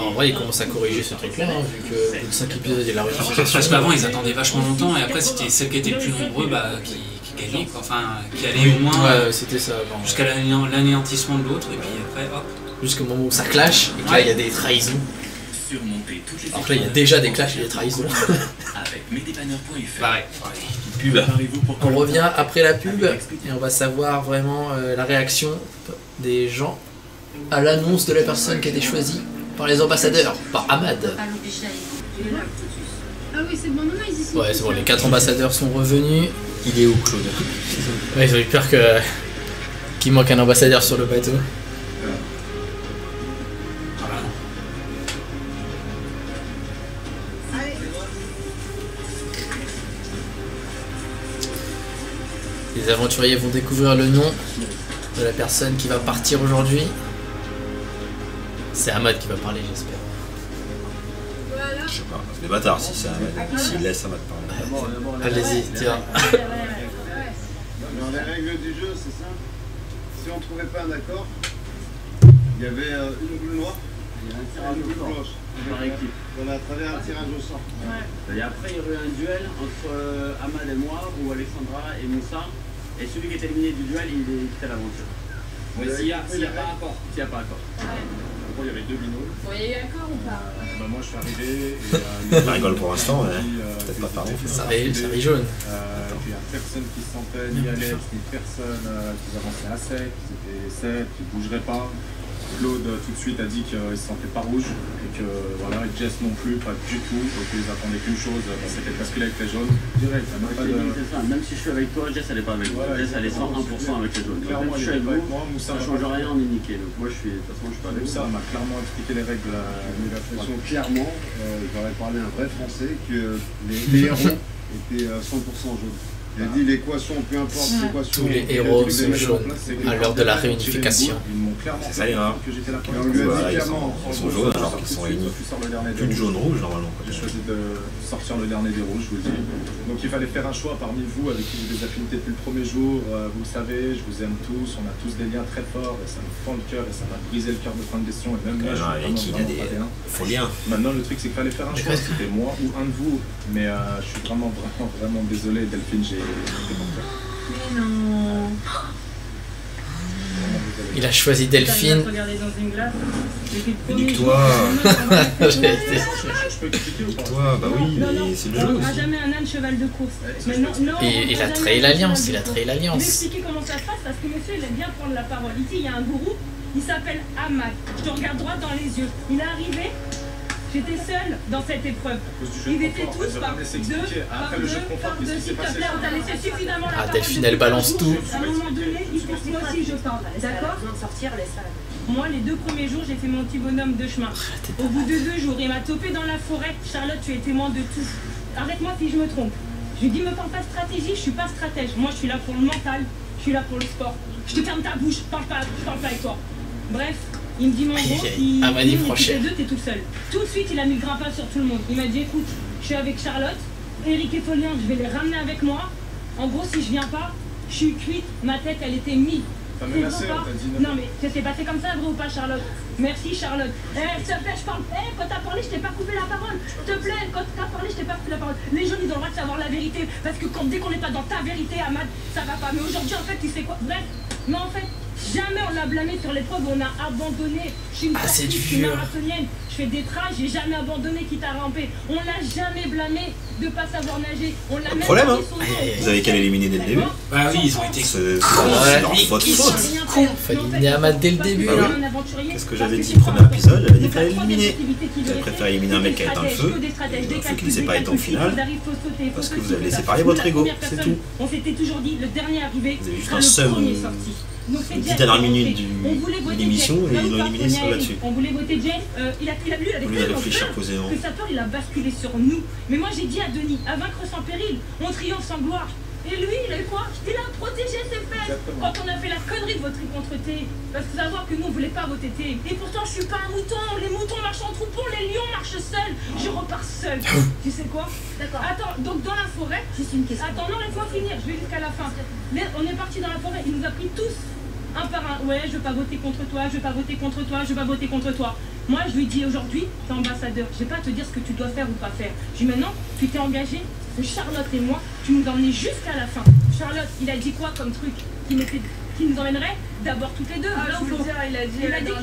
en vrai, ils commencent à corriger ce truc-là, hein, vu que au bout de 5 épisodes, il y a la réunification. Parce qu'avant, ils attendaient vachement longtemps, et après, c'était celles qui étaient le plus nombreux qui gagnaient, quoi. Enfin, qui allaient au moins c'était ça, jusqu'à l'anéantissement de l'autre, et puis après, hop. Jusqu'au moment où ça clash, et que là, il y a des trahisons. Alors que là, il y a déjà des clashs et des trahisons. Pareil. Pub. On revient après la pub, et on va savoir vraiment la réaction des gens à l'annonce de la personne qui a été choisie par les ambassadeurs, par Ahmad. Ah oui, c'est bon, non, ils y sont. Ouais, c'est bon, les 4 ambassadeurs sont revenus. Il est où, Claude? Ouais, ils ont eu peur qu'il manque un ambassadeur sur le bateau. Les aventuriers vont découvrir le nom de la personne qui va partir aujourd'hui. C'est Ahmad qui va parler, j'espère. Je sais pas, c'est des bâtards si c'est Ahmad. S'il laisse Ahmad parler. Allez-y, tiens. Dans les règles du jeu, c'est simple. Si on ne trouvait pas un accord, il y avait une boule noire et une boule blanche. Par équipe. Voilà, à travers un tirage au sort. Et après, il y aurait un duel entre Ahmad et moi, ou Alexandra et Moussa. Et celui qui est éliminé du duel, il est quitté à l'aventure. Mais s'il n'y a pas accord. S'il n'y a pas accord. En gros, il y avait 2 binômes. Bon, il y a eu accord ou pas? Moi, je suis arrivé. On rigole pour l'instant, mais peut-être pas par contre. Ça rit jaune. Il n'y a personne qui se sentait ni à l'aise, ni personne qui avançait à sec. Ils étaient secs, ils ne bougeraient pas. Claude tout de suite a dit qu'il ne se sentait pas rouge et que voilà, et Jess non plus, pas du tout, donc ils attendaient qu'une chose, c'était de basculer avec les jaunes. Direct, c'est ça, même si je suis avec toi, Jess elle est pas avec toi, Jess elle est 101% avec les jaunes. Clairement, je suis avec vous, Moussa ça change rien, on est niqué, donc moi de toute façon je suis pas avec Moussa m'a clairement expliqué les règles de la pression. Clairement, j'aurais parlé un vrai français que les héros étaient 100% jaunes. J'ai dit l'équation, peu importe l'équation. Tous les héros sont jaunes à l'heure de la réunification. C'est ça les rares. Voilà, ils sont jaunes alors qu'ils sont réunis. Plus de jaune-rouge normalement. J'ai choisi de sortir le dernier des rouges, je vous le dis. Donc il fallait faire un choix parmi vous avec qui j'ai des affinités depuis le premier jour. Vous le savez, je vous aime tous, on a tous des liens très forts et ça me fend le cœur et ça m'a brisé le cœur de plein de questions. Et même moi, je suis vraiment faux liens. Maintenant, le truc c'est qu'il fallait faire un choix, c'était moi ou un de vous. Mais je suis vraiment désolé, Delphine, Mais non. Il a choisi Delphine. Nique-toi. Nique-toi, bah oui, mais c'est le jeu aussi. Jamais un âne cheval de course. Et il a trahi l'alliance, il a trahi Je vais l'alliance. expliquer comment ça se passe parce que monsieur il aime bien prendre la parole. Ici il y a un gourou, il s'appelle Ahmad. Je te regarde droit dans les yeux. Il est arrivé. J'étais seule dans cette épreuve. Ils étaient tous par deux, s'il te plaît, on t'a laissé suffisamment la parole. Delphine, elle balance tout. À un moment donné, il faut que moi aussi je parle, d'accord? Moi, les 2 premiers jours, j'ai fait mon petit bonhomme de chemin. Au bout de 2 jours, il m'a topé dans la forêt. Charlotte, tu es témoin de tout. Arrête-moi si je me trompe. Je lui dis, me parle pas de stratégie, je suis pas stratège. Moi, je suis là pour le mental, je suis là pour le sport. Je te ferme ta bouche, je parle pas avec toi. Bref. Il me dit mon gros, les deux, t'es tout seul. Tout de suite, il a mis le grappin sur tout le monde. Il m'a dit, écoute, je suis avec Charlotte, Eric et Folien, je vais les ramener avec moi. En gros, si je viens pas, je suis cuite, ma tête, elle était mise. T'as menacé, on t'a dit non. Non, mais ça s'est passé comme ça, gros, ou pas, Charlotte? Merci, Charlotte. S'il te plaît, je parle. Quand t'as parlé, je t'ai pas coupé la parole. S'il te plaît, quand t'as parlé, je t'ai pas coupé la parole. Les gens, ils ont le droit de savoir la vérité. Parce que dès qu'on n'est pas dans ta vérité, Ahmad, ça va pas. Mais aujourd'hui, en fait, tu sais quoi? Bref, mais en fait, jamais on l'a blâmé sur l'épreuve où on a abandonné. Je suis une sportive, je suis marathonienne, je fais des traces, j'ai jamais abandonné quitte à ramper. On l'a jamais blâmé de pas savoir nager. On l'a même problème, hein. Ah, Vous avez qu'à l'éliminer dès le début. Bah oui, ils ont été. C'est votre faute. Fallait éliminer Ahmad dès le début. Qu'est-ce que j'avais dit au premier épisode? J'avais dit qu'il fallait l'éliminer. Vous avez préféré éliminer un mec qui a éteint le feu, un feu qui ne s'est pas éteint au final, parce que vous avez laissé parler votre ego, c'est tout. On s'était toujours dit, le dernier arrivé vous avez juste sera un le seum premier sorti. Donc c'est Une Jen. petite dernière minute On voulait de voter l'émission Jen. et ils l'ont éliminé sur là-dessus. On voulait voter Jen. Il a lui, il avait Au lieu de tellement réfléchir peur posément. que sa peur, il a basculé sur nous. Mais moi, j'ai dit à Denis, à vaincre sans péril, on triomphe sans gloire. Et lui, il a eu quoi? Il a protégé ses fesses quand on a fait la connerie de voter contre T. Parce que savoir que nous, on voulait pas voter T. Et pourtant, je suis pas un mouton. Les moutons marchent en troupeau, les lions marchent seuls. Je repars seul. Tu sais quoi? D'accord. Attends, donc dans la forêt... Juste une question. Attends, non, laisse-moi finir. Je vais jusqu'à la fin. On est parti dans la forêt. Il nous a pris tous un par un. Ouais, je veux pas voter contre toi, je veux pas voter contre toi, je veux pas voter contre toi. Moi, je lui dis aujourd'hui, t'es ambassadeur. Je vais pas te dire ce que tu dois faire ou pas faire. Je dis maintenant, tu t'es engagé. Charlotte et moi, tu nous emmenais jusqu'à la fin. Charlotte, il a dit quoi comme truc qui nous emmènerait d'abord toutes les deux. Je veux dire, il a dit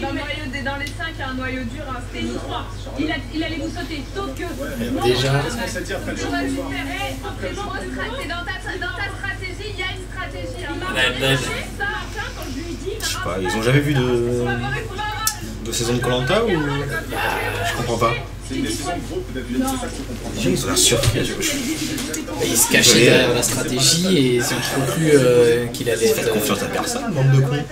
dans les 5, il y a un noyau dur. C'était nous trois. Il allait vous sauter. Sauf que... Déjà... Dans ta stratégie, il y a une stratégie. Je sais pas, ils ont jamais vu de saison de Koh-Lanta ou... Je comprends pas. C'est une décision de groupe, peut-être. C'est ça que je comprends. Ils ont l'air surpris. Il se cachait derrière la stratégie et ils ont cru qu'il allait faire confiance à personne, bande de cons.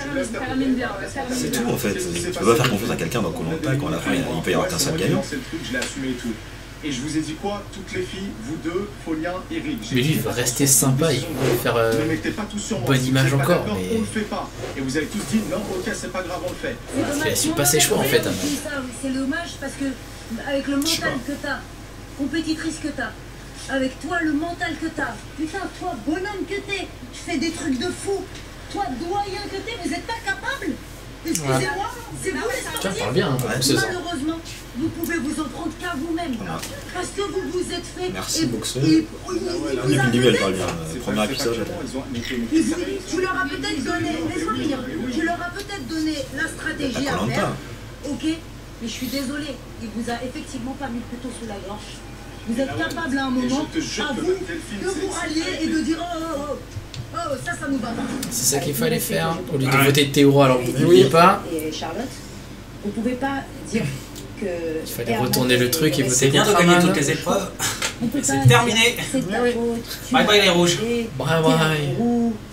C'est tout en fait. Tu peux pas faire confiance à quelqu'un dans Koh-Lanta quand à la fin il peut y avoir qu'un seul gagnant. C'est le truc, je l'ai assumé et tout. Et je vous ai dit quoi? Toutes les filles, vous deux, Folien et Rick. Mais lui il va rester sympa, il va faire bonne image encore, mais... On le fait pas. Et vous avez tous dit non, ok, c'est pas grave, on le fait. Il a su pas ses choix en fait. C'est dommage parce que avec le mental que t'as, compétitrice que t'as, avec toi le mental que t'as, putain, toi bonhomme que t'es, tu fais des trucs de fou, toi doyen que t'es, vous êtes pas capable? Excusez-moi, c'est vous les sportifs. Tu parles bien, malheureusement, vous pouvez vous en prendre qu'à vous-même. Parce que vous vous êtes fait... Merci, boxeuse. Depuis le début, elle parle bien. Premier épisode, tu leur as peut-être donné... Laisse-moi finir. Tu leur as peut-être donné la stratégie à faire. Ok, mais je suis désolée. Il vous a effectivement pas mis le couteau sous la gorge. Vous êtes capable à un moment, à vous, de vous rallier et de dire oh, ça nous va pas. C'est ça qu'il fallait faire, au lieu de voter Théo alors que vous ne vouliez pas. Et Charlotte, vous pouvez pas dire que... Il fallait retourner le truc et voter. C'est bien de gagner toutes les épreuves. C'est terminé. Bye bye les rouges. Bye bye.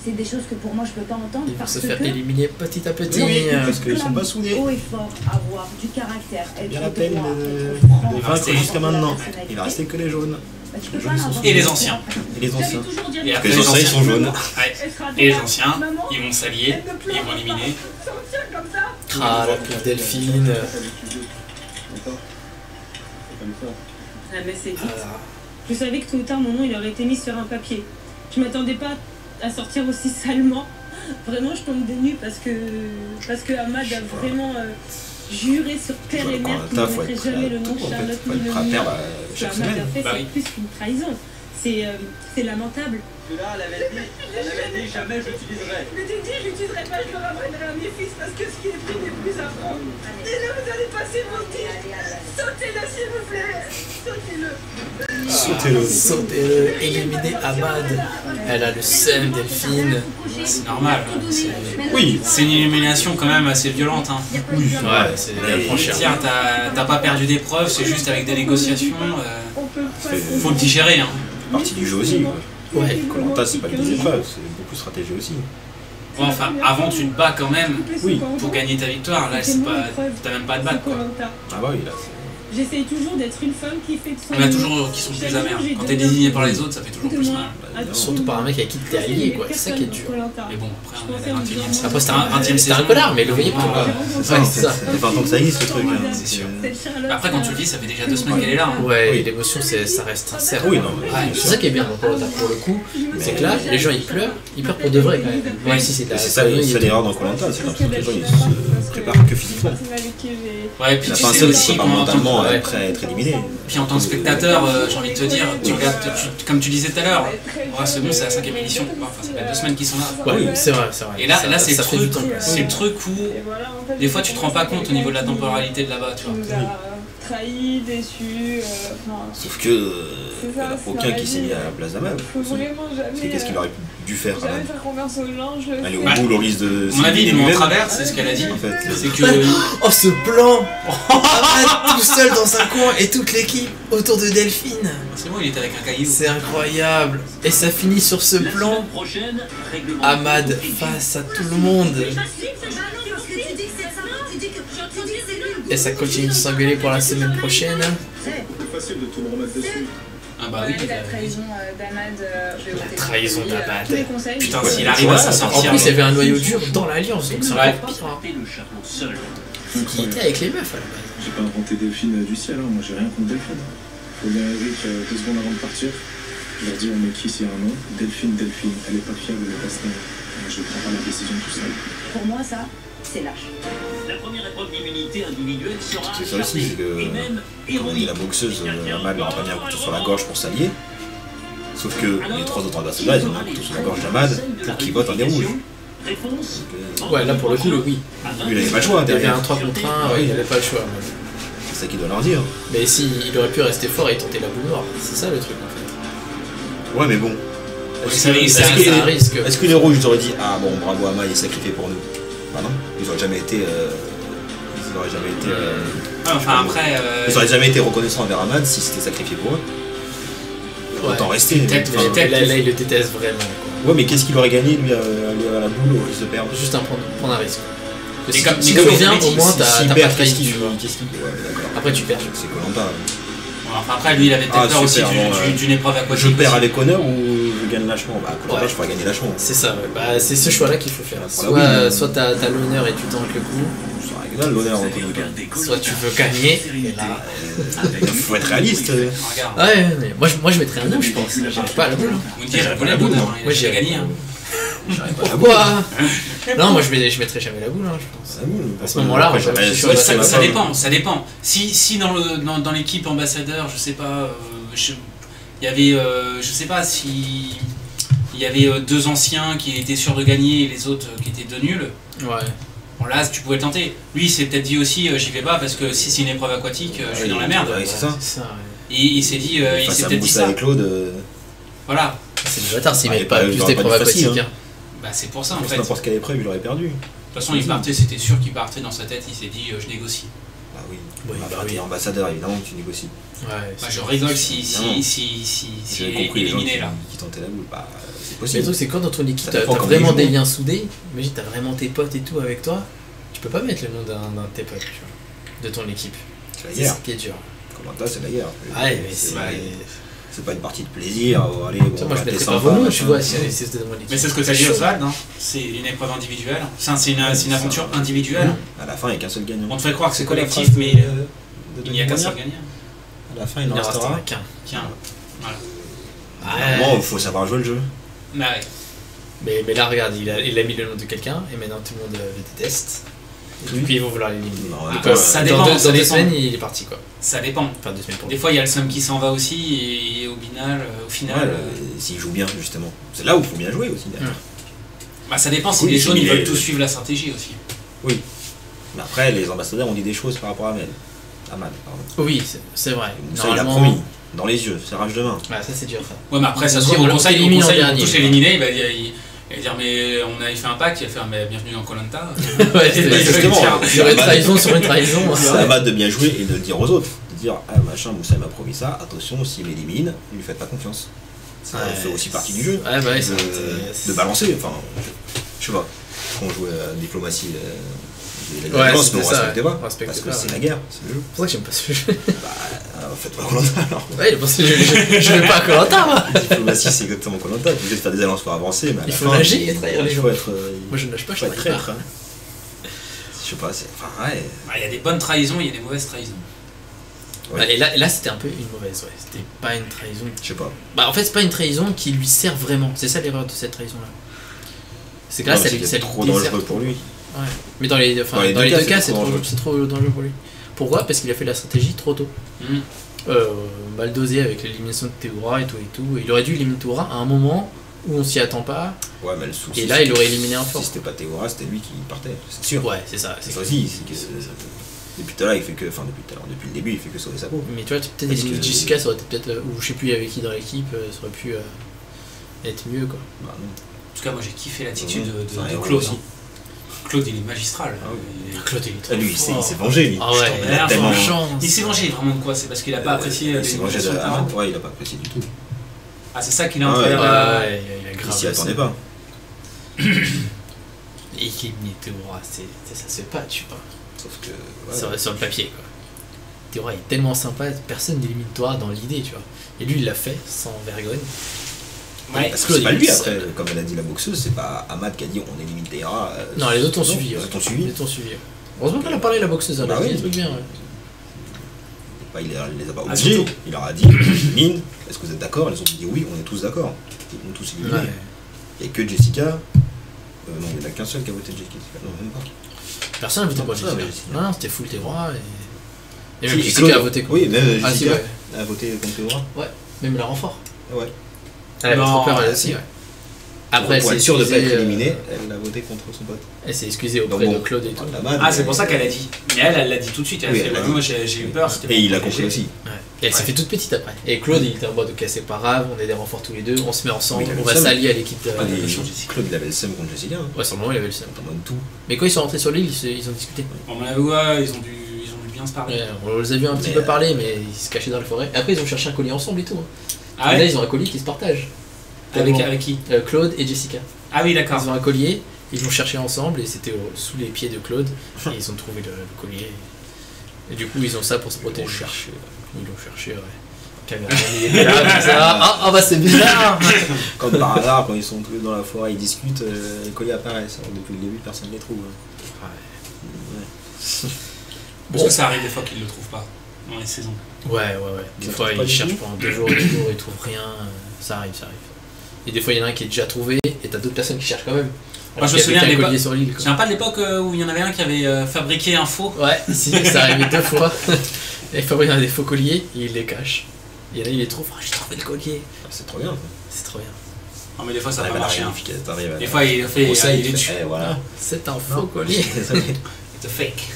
C'est des choses que pour moi je peux pas entendre. Ils vont se faire éliminer petit à petit. Oui, parce qu'ils sont pas soudés. Haut et fort, avoir du caractère, être bien la peine de vaincre jusqu'à maintenant. Il va rester que les jaunes. Et les anciens. Et les anciens. Et après les anciens ils sont jaunes. Et les anciens, ils vont s'allier, ils vont éliminer. Ah, la pauvre Delphine. Ah mais c'est dit. Je savais que tôt ou tard mon nom il aurait été mis sur un papier. Je m'attendais pas à sortir aussi salement. Vraiment je tombe des nues parce que Ahmad a vraiment juré sur terre et mer qu'il ne mettrait jamais le nom de Charlotte ni le mien. Ce qu'Ahmad a fait c'est plus qu'une trahison. C'est lamentable. Là, elle avait dit jamais je l'utiliserai. Mais tu dis, je l'utiliserai pas, je le ramènerai à mes fils parce que ce qui est pris n'est plus à prendre. Et là, vous allez passer vos tirs. Sautez-le, s'il vous plaît. Sautez-le. Sautez-le. Éliminez Ahmad. Elle a le seum, Delphine. C'est normal. Oui. C'est une élimination quand même assez violente. Hein. Oui, ouais, c'est franchir. Tiens, t'as pas perdu d'épreuve, c'est juste avec des négociations. Faut le digérer. Hein. Partie du jeu aussi. Ouais. Koh-Lanta c'est pas que des épreuves, c'est beaucoup de stratégie aussi. Bon, enfin, avant tu te bats quand même pour gagner ta victoire. Là, t'as même pas de battre quoi. Ah bah oui, là j'essaye toujours d'être une femme qui fait de son... Il y en a toujours qui sont plus amers. Quand t'es désigné par les autres, ça fait toujours plus mal. Surtout par un mec avec qui t'es allié, quoi. C'est ça qui est dur. Mais bon, après, on est à la 21ème saison. Après, c'était un connard, mais le voyez pas. C'est ça. Ça fait pas longtemps que ça existe le truc. C'est sûr. Après, quand tu le dis, ça fait déjà 2 semaines qu'elle est là. Ouais, l'émotion, ça reste sincère. Oui, non. C'est ça qui est bien dans Koh-Lanta pour le coup. C'est que là, les gens ils pleurent pour de vrai quand même. Même si c'est ça l'erreur dans Koh-Lanta, c'est l'impression que les gens ils se préparent que physiquement. Ouais, et puis la fin seule aussi mentalement après être éliminé. Puis en tant que spectateur, j'ai envie de te dire, tu regardes, comme tu disais tout à l'heure, c'est bon, c'est la 5ème édition, enfin ça fait 2 semaines qu'ils sont là. Oui, c'est vrai. Et là c'est le truc où des fois tu te rends pas compte au niveau de la temporalité de là-bas, tu vois. trahi, déçu. Sauf que il n'y en a aucun qui s'est mis à la place d'Amad. Faut vraiment jamais. Qu'est-ce qu'il aurait dû faire Jamais faire confiance aux gens, je le aller sais. au bout, le risque de. Mon avis, il est en travers, c'est ce qu'elle a dit. En fait, c'est que. Oh, ce plan Amad tout seul dans un coin et toute l'équipe autour de Delphine. C'est bon, il était avec un caillou. C'est incroyable. Et ça finit sur ce plan. Amad face à tout le monde. Et ça continue de s'engueuler pour la semaine prochaine. C'est facile de tout me remettre dessus. Ah bah oui. La trahison d'Amad. La trahison d'Amad. Putain, s'il arrive à s'en sortir. En plus, il y avait un noyau dur dans l'Alliance, donc c'est Ouais. encore pire. Qui était avec les meufs à la base. J'ai pas inventé Delphine du ciel, hein. Moi j'ai rien contre Delphine. Faut bien Eric, 2 secondes avant de partir, je leur dis on met qui s'il y a un nom. Delphine, elle est pas fiable, elle est pas stable. Je prends pas la décision tout seul. Pour moi, ça, c'est lâche. La première épreuve d'immunité individuelle sera c'est ça aussi, c'est que comme on dit, la boxeuse, Amad leur a pas mis un couteau sur la gorge pour s'allier. Sauf que les 3 autres ambassadeurs, ils ont mis un couteau sur la gorge d'Amad pour qu'il vote un des rouges. Ouais, là pour le coup, lui. Lui, il avait pas le choix. Il y avait derrière. un 3 contre 1, ouais, il avait pas le choix. C'est ça qu'il doit leur dire. Mais si, il aurait pu rester fort et tenter la boule noire. C'est ça le truc en fait. Ouais, mais bon. C'est un risque. Est-ce que les rouges ils auraient dit ah bon bravo Amad il est sacrifié pour nous? Bah non, ils auraient jamais été. Enfin après. Ils auraient jamais été reconnaissants envers Amad si c'était sacrifié pour eux. Autant rester. Là, il le déteste vraiment. Ouais, mais qu'est-ce qu'il aurait gagné lui à la boule au risque de perdre? Juste prendre un risque. Et comme si tu viens, au moins t'as pas failli, tu vois. Ouais, après tu perds. C'est Koh-Lanta. Enfin, après lui il avait peut-être peur aussi d'une épreuve aquatique. Je perds avec honneur ou je gagne lâchement? Bah Koh-Lanta je pourrais gagner lâchement. C'est ça, ouais. Bah c'est ce choix là qu'il faut faire. Soit t'as l'honneur et tu tentes le coup. Ça l'honneur en tout soit tu veux gagner. Il faut être réaliste. Ouais, mais moi je mettrais un 9 je pense. J'irais pas à la boule. La boule, moi j'ai gagné. Pourquoi? Non, moi je mettrais jamais la boule, hein, je pense. À ce moment-là, ça dépend. Si dans l'équipe ambassadeur, je sais pas, il y avait, je sais pas si il y avait 2 anciens qui étaient sûrs de gagner et les autres qui étaient 2 nuls. Ouais. Bon là, tu pouvais tenter. Lui, il s'est peut-être dit aussi, j'y vais pas parce que si c'est une épreuve aquatique, je suis dans la merde. Ouais, c'est ça. Et il s'est dit, il s'est peut-être dit ça. Avec Claude. Voilà. C'est le bâtard s'il met pas plus d'épreuves aquatiques. Bah c'est pour ça en fait. N'importe quelle épreuve, il aurait perdu. De toute façon, il partait, c'était sûr qu'il partait dans sa tête, il s'est dit je négocie. Bah oui. T'es ambassadeur, évidemment que tu négocies. Ouais. Bah, je rigole si j'ai compris les gens qui tentaient la boule. Bah c'est possible. Mais le truc c'est quand dans ton équipe t'as vraiment des liens soudés, imagine t'as vraiment tes potes et tout avec toi, tu peux pas mettre le nom d'un de tes potes, tu vois, de ton équipe. C'est la guerre. C'est ce qui est dur. Koh-Lanta c'est la guerre. Ouais mais c'est pas une partie de plaisir, allez, bon, moi je mettrais pas vos noms, tu vois, si c'était dans mon équipe. Mais c'est ce que tu as dit Oswald, hein. C'est une épreuve individuelle, c'est une aventure individuelle. À la fin, il n'y a qu'un seul gagnant. On te fait croire que c'est collectif, mais il n'y a qu'un seul gagnant. À la fin, il n'en restera qu'un. Voilà. Normalement, il faut savoir jouer le jeu. Bah ouais. Mais là, regarde, il a mis le nom de quelqu'un, et maintenant tout le monde le déteste. Et puis ils vont vouloir l'éliminer. Ça dépend. Dans 2 semaines, il est parti quoi. Ça dépend. Enfin, 2 semaines pour des fois, il y a le Somme qui s'en va aussi, et au final. S'il joue bien, justement. C'est là où il faut bien jouer aussi. Bah, ça dépend si les jaunes ils veulent tous suivre la stratégie aussi. Oui. Mais après, les ambassadeurs ont dit des choses par rapport à Amad. Oui, c'est vrai. Ça, il a promis. Dans les yeux, c'est rage de main. Ouais, ça c'est dur ça. Ouais, mais après, ça se trouve, au conseil, ils vont tous éliminer, il va dire, mais on avait fait un pacte, il va faire, mais bienvenue dans Koh-Lanta. Ouais, justement. Sur une trahison, sur une trahison. C'est Amad de bien jouer et de le dire aux autres. De dire, ah machin, Moussa m'a promis ça, attention, s'il m'élimine, ne lui faites pas confiance. Ça fait aussi partie du jeu. Ouais, bah ouais, de balancer, enfin, je sais pas. Quand on joue à la diplomatie, ouais, on respecte pas. Parce que c'est la guerre, c'est le jeu. C'est pour ça que j'aime pas ce jeu. Bah, faites pas Koh-Lanta alors. Ouais, parce que je vais pas à Koh-Lanta moi. La diplomatie, c'est exactement Koh-Lanta. Tu es obligé de faire des alliances pour avancer, mais à la fin, il faut nager et trahir les gens. Moi je nage pas, je suis traître. Je sais pas, c'est. Enfin, ouais. Il y a des bonnes trahisons, il y a des mauvaises trahisons. Ouais. Et là c'était un peu une mauvaise, ouais. C'était pas une trahison. Je sais pas. Bah en fait c'est pas une trahison qui lui sert vraiment. C'est ça l'erreur de cette trahison là. C'est que là ça lui trop dangereux pour lui. Ouais. Mais dans les deux cas c'est trop dangereux pour lui. Pourquoi? Parce qu'il a fait la stratégie trop tôt. Mal dosé avec l'élimination de Théoura et tout. Il aurait dû éliminer Théoura à un moment où on s'y attend pas. Ouais, mais le souci. Et là il aurait éliminé un fort. Si c'était pas Théoura, c'était lui qui partait, c'est sûr. Ouais, c'est ça. C'est ça aussi. Depuis tout à l'heure, il fait que. Enfin, depuis le début, il fait que sauver sa peau. Mais tu vois, peut-être éliminer Jessica, ça aurait été peut-être. Ou je sais plus, il y avait qui dans l'équipe, ça aurait pu être mieux, quoi. Bah, non. En tout cas, moi j'ai kiffé l'attitude de Claude. Hein. Claude, il est magistral. Claude, il est trop lui, il s'est vengé, lui. Ah ouais, il s'est vengé vraiment de quoi? C'est parce qu'il a pas apprécié. Il s'est vengé de Ahmad, ouais, il a pas apprécié du tout. Ah, c'est ça qu'il a entraîné. Il s'y attendait pas. Éliminer Théora, ça se fait pas, tu vois. Sauf que. Sur le papier, quoi. Théora est tellement sympa, personne n'élimine Théora dans l'idée, tu vois. Et lui, il l'a fait sans vergogne. Ouais, parce que c'est pas lui après, comme elle a dit la boxeuse, c'est pas Ahmad qui a dit on élimine Théora. Non, les autres ont suivi. Les autres ont suivi. Heureusement qu'elle a parlé la boxeuse, elle a dit des trucs bien. Bah, il les a pas obligés, il leur a dit élimine, est-ce que vous êtes d'accord? Ils ont dit oui, on est tous d'accord. Ils ont tous éliminé. Il n'y a que Jessica. Non, il n'y en a qu'un seul qui a voté Jessica. Non, même pas. Personne n'a voté pour Jessica. Non, c'était full Théora. Et même Jessica a voté contre. Oui, même Jessica a voté contre Théora. Ouais, même le renfort. Ouais. Elle avait trop peur elle aussi, ouais. Après, pour être sûre de ne pas être éliminée, elle a voté contre son pote. Elle s'est excusée auprès de Claude et tout. Ah, c'est pour ça qu'elle a dit. Mais elle l'a dit tout de suite. Elle a fait, moi j'ai eu peur. Et il l'a compris aussi. Et elle s'est fait toute petite après. Et Claude, il était en mode de c'est pas grave, on est des renforts tous les deux, on se met ensemble, on va s'allier à l'équipe de Claude, il avait le seum contre Jessica. Ouais, sur le moment, il avait le seum. En mode tout. Mais quand ils sont rentrés sur l'île, ils ont discuté. Ouais, ils ont dû bien se parler. On les a vus un petit peu parler, mais ils se cachaient dans la forêt. Et après, ils ont cherché un collier ensemble et tout. Ah ouais. Là, ils ont un collier qui se partagent. Avec qui? Claude et Jessica. Ah oui, d'accord. Ils ont un collier, ils l'ont cherché ensemble et c'était sous les pieds de Claude. Et ils ont trouvé le collier. Et du coup, ils ont ça pour se protéger. Ils l'ont cherché, ouais. Il était là, comme ça. Oh bah c'est bizarre. Comme par hasard, quand ils sont tous dans la forêt, ils discutent, les colliers apparaissent. Alors, depuis le début, personne ne les trouve. Parce que ça arrive des fois qu'ils ne le trouvent pas dans les saisons. Ouais. Des fois, ils cherchent pendant 2 jours, ils trouvent rien. Ça arrive. Et des fois, il y en a un qui est déjà trouvé, et t'as d'autres personnes qui cherchent quand même. Moi, je me souviens pas de l'époque où il y en avait un qui avait fabriqué un faux. Ouais, si, ça arrivait 2 fois. Il fabrique des faux colliers, et il les cache. Et là, il les trouve. Oh, j'ai trouvé le collier. C'est trop bien. C'est trop bien. Non, mais des fois, ça va pas marcher. Des fois, il est dessus. Voilà. C'est un faux collier. C'est un fake.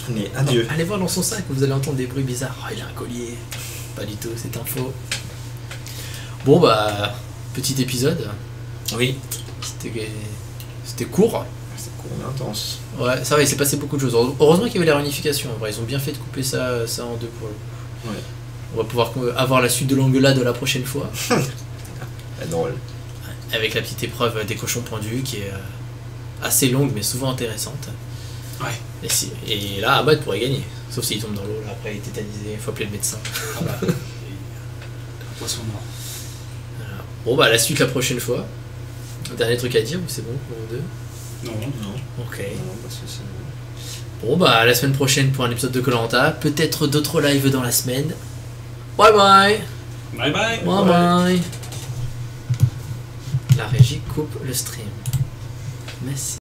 Mais adieu. Allez voir dans son sac, vous allez entendre des bruits bizarres. Oh, il a un collier. Pas du tout, c'est un faux. Bon, bah. Petit épisode. Oui. C'était court. C'était court mais intense. Ouais, ça va, il s'est passé beaucoup de choses. Heureusement qu'il y avait la réunification. Ils ont bien fait de couper ça en 2 pour le. Ouais. On va pouvoir avoir la suite de l'engueulade la prochaine fois. Drôle. Avec la petite épreuve des cochons pendus qui est assez longue mais souvent intéressante. Ouais. Et là, Ahmad pourrait gagner. Sauf s'il tombe dans l'eau, là, après il est tétanisé, il faut appeler le médecin. Ah bah. Poisson mort. Bon bah la suite la prochaine fois. Dernier truc à dire ou c'est bon pour vous deux? Non. Ok. Bon bah à la semaine prochaine pour un épisode de Koh-Lanta. Peut-être d'autres lives dans la semaine. Bye bye. Bye bye. Bye bye. La régie coupe le stream. Merci.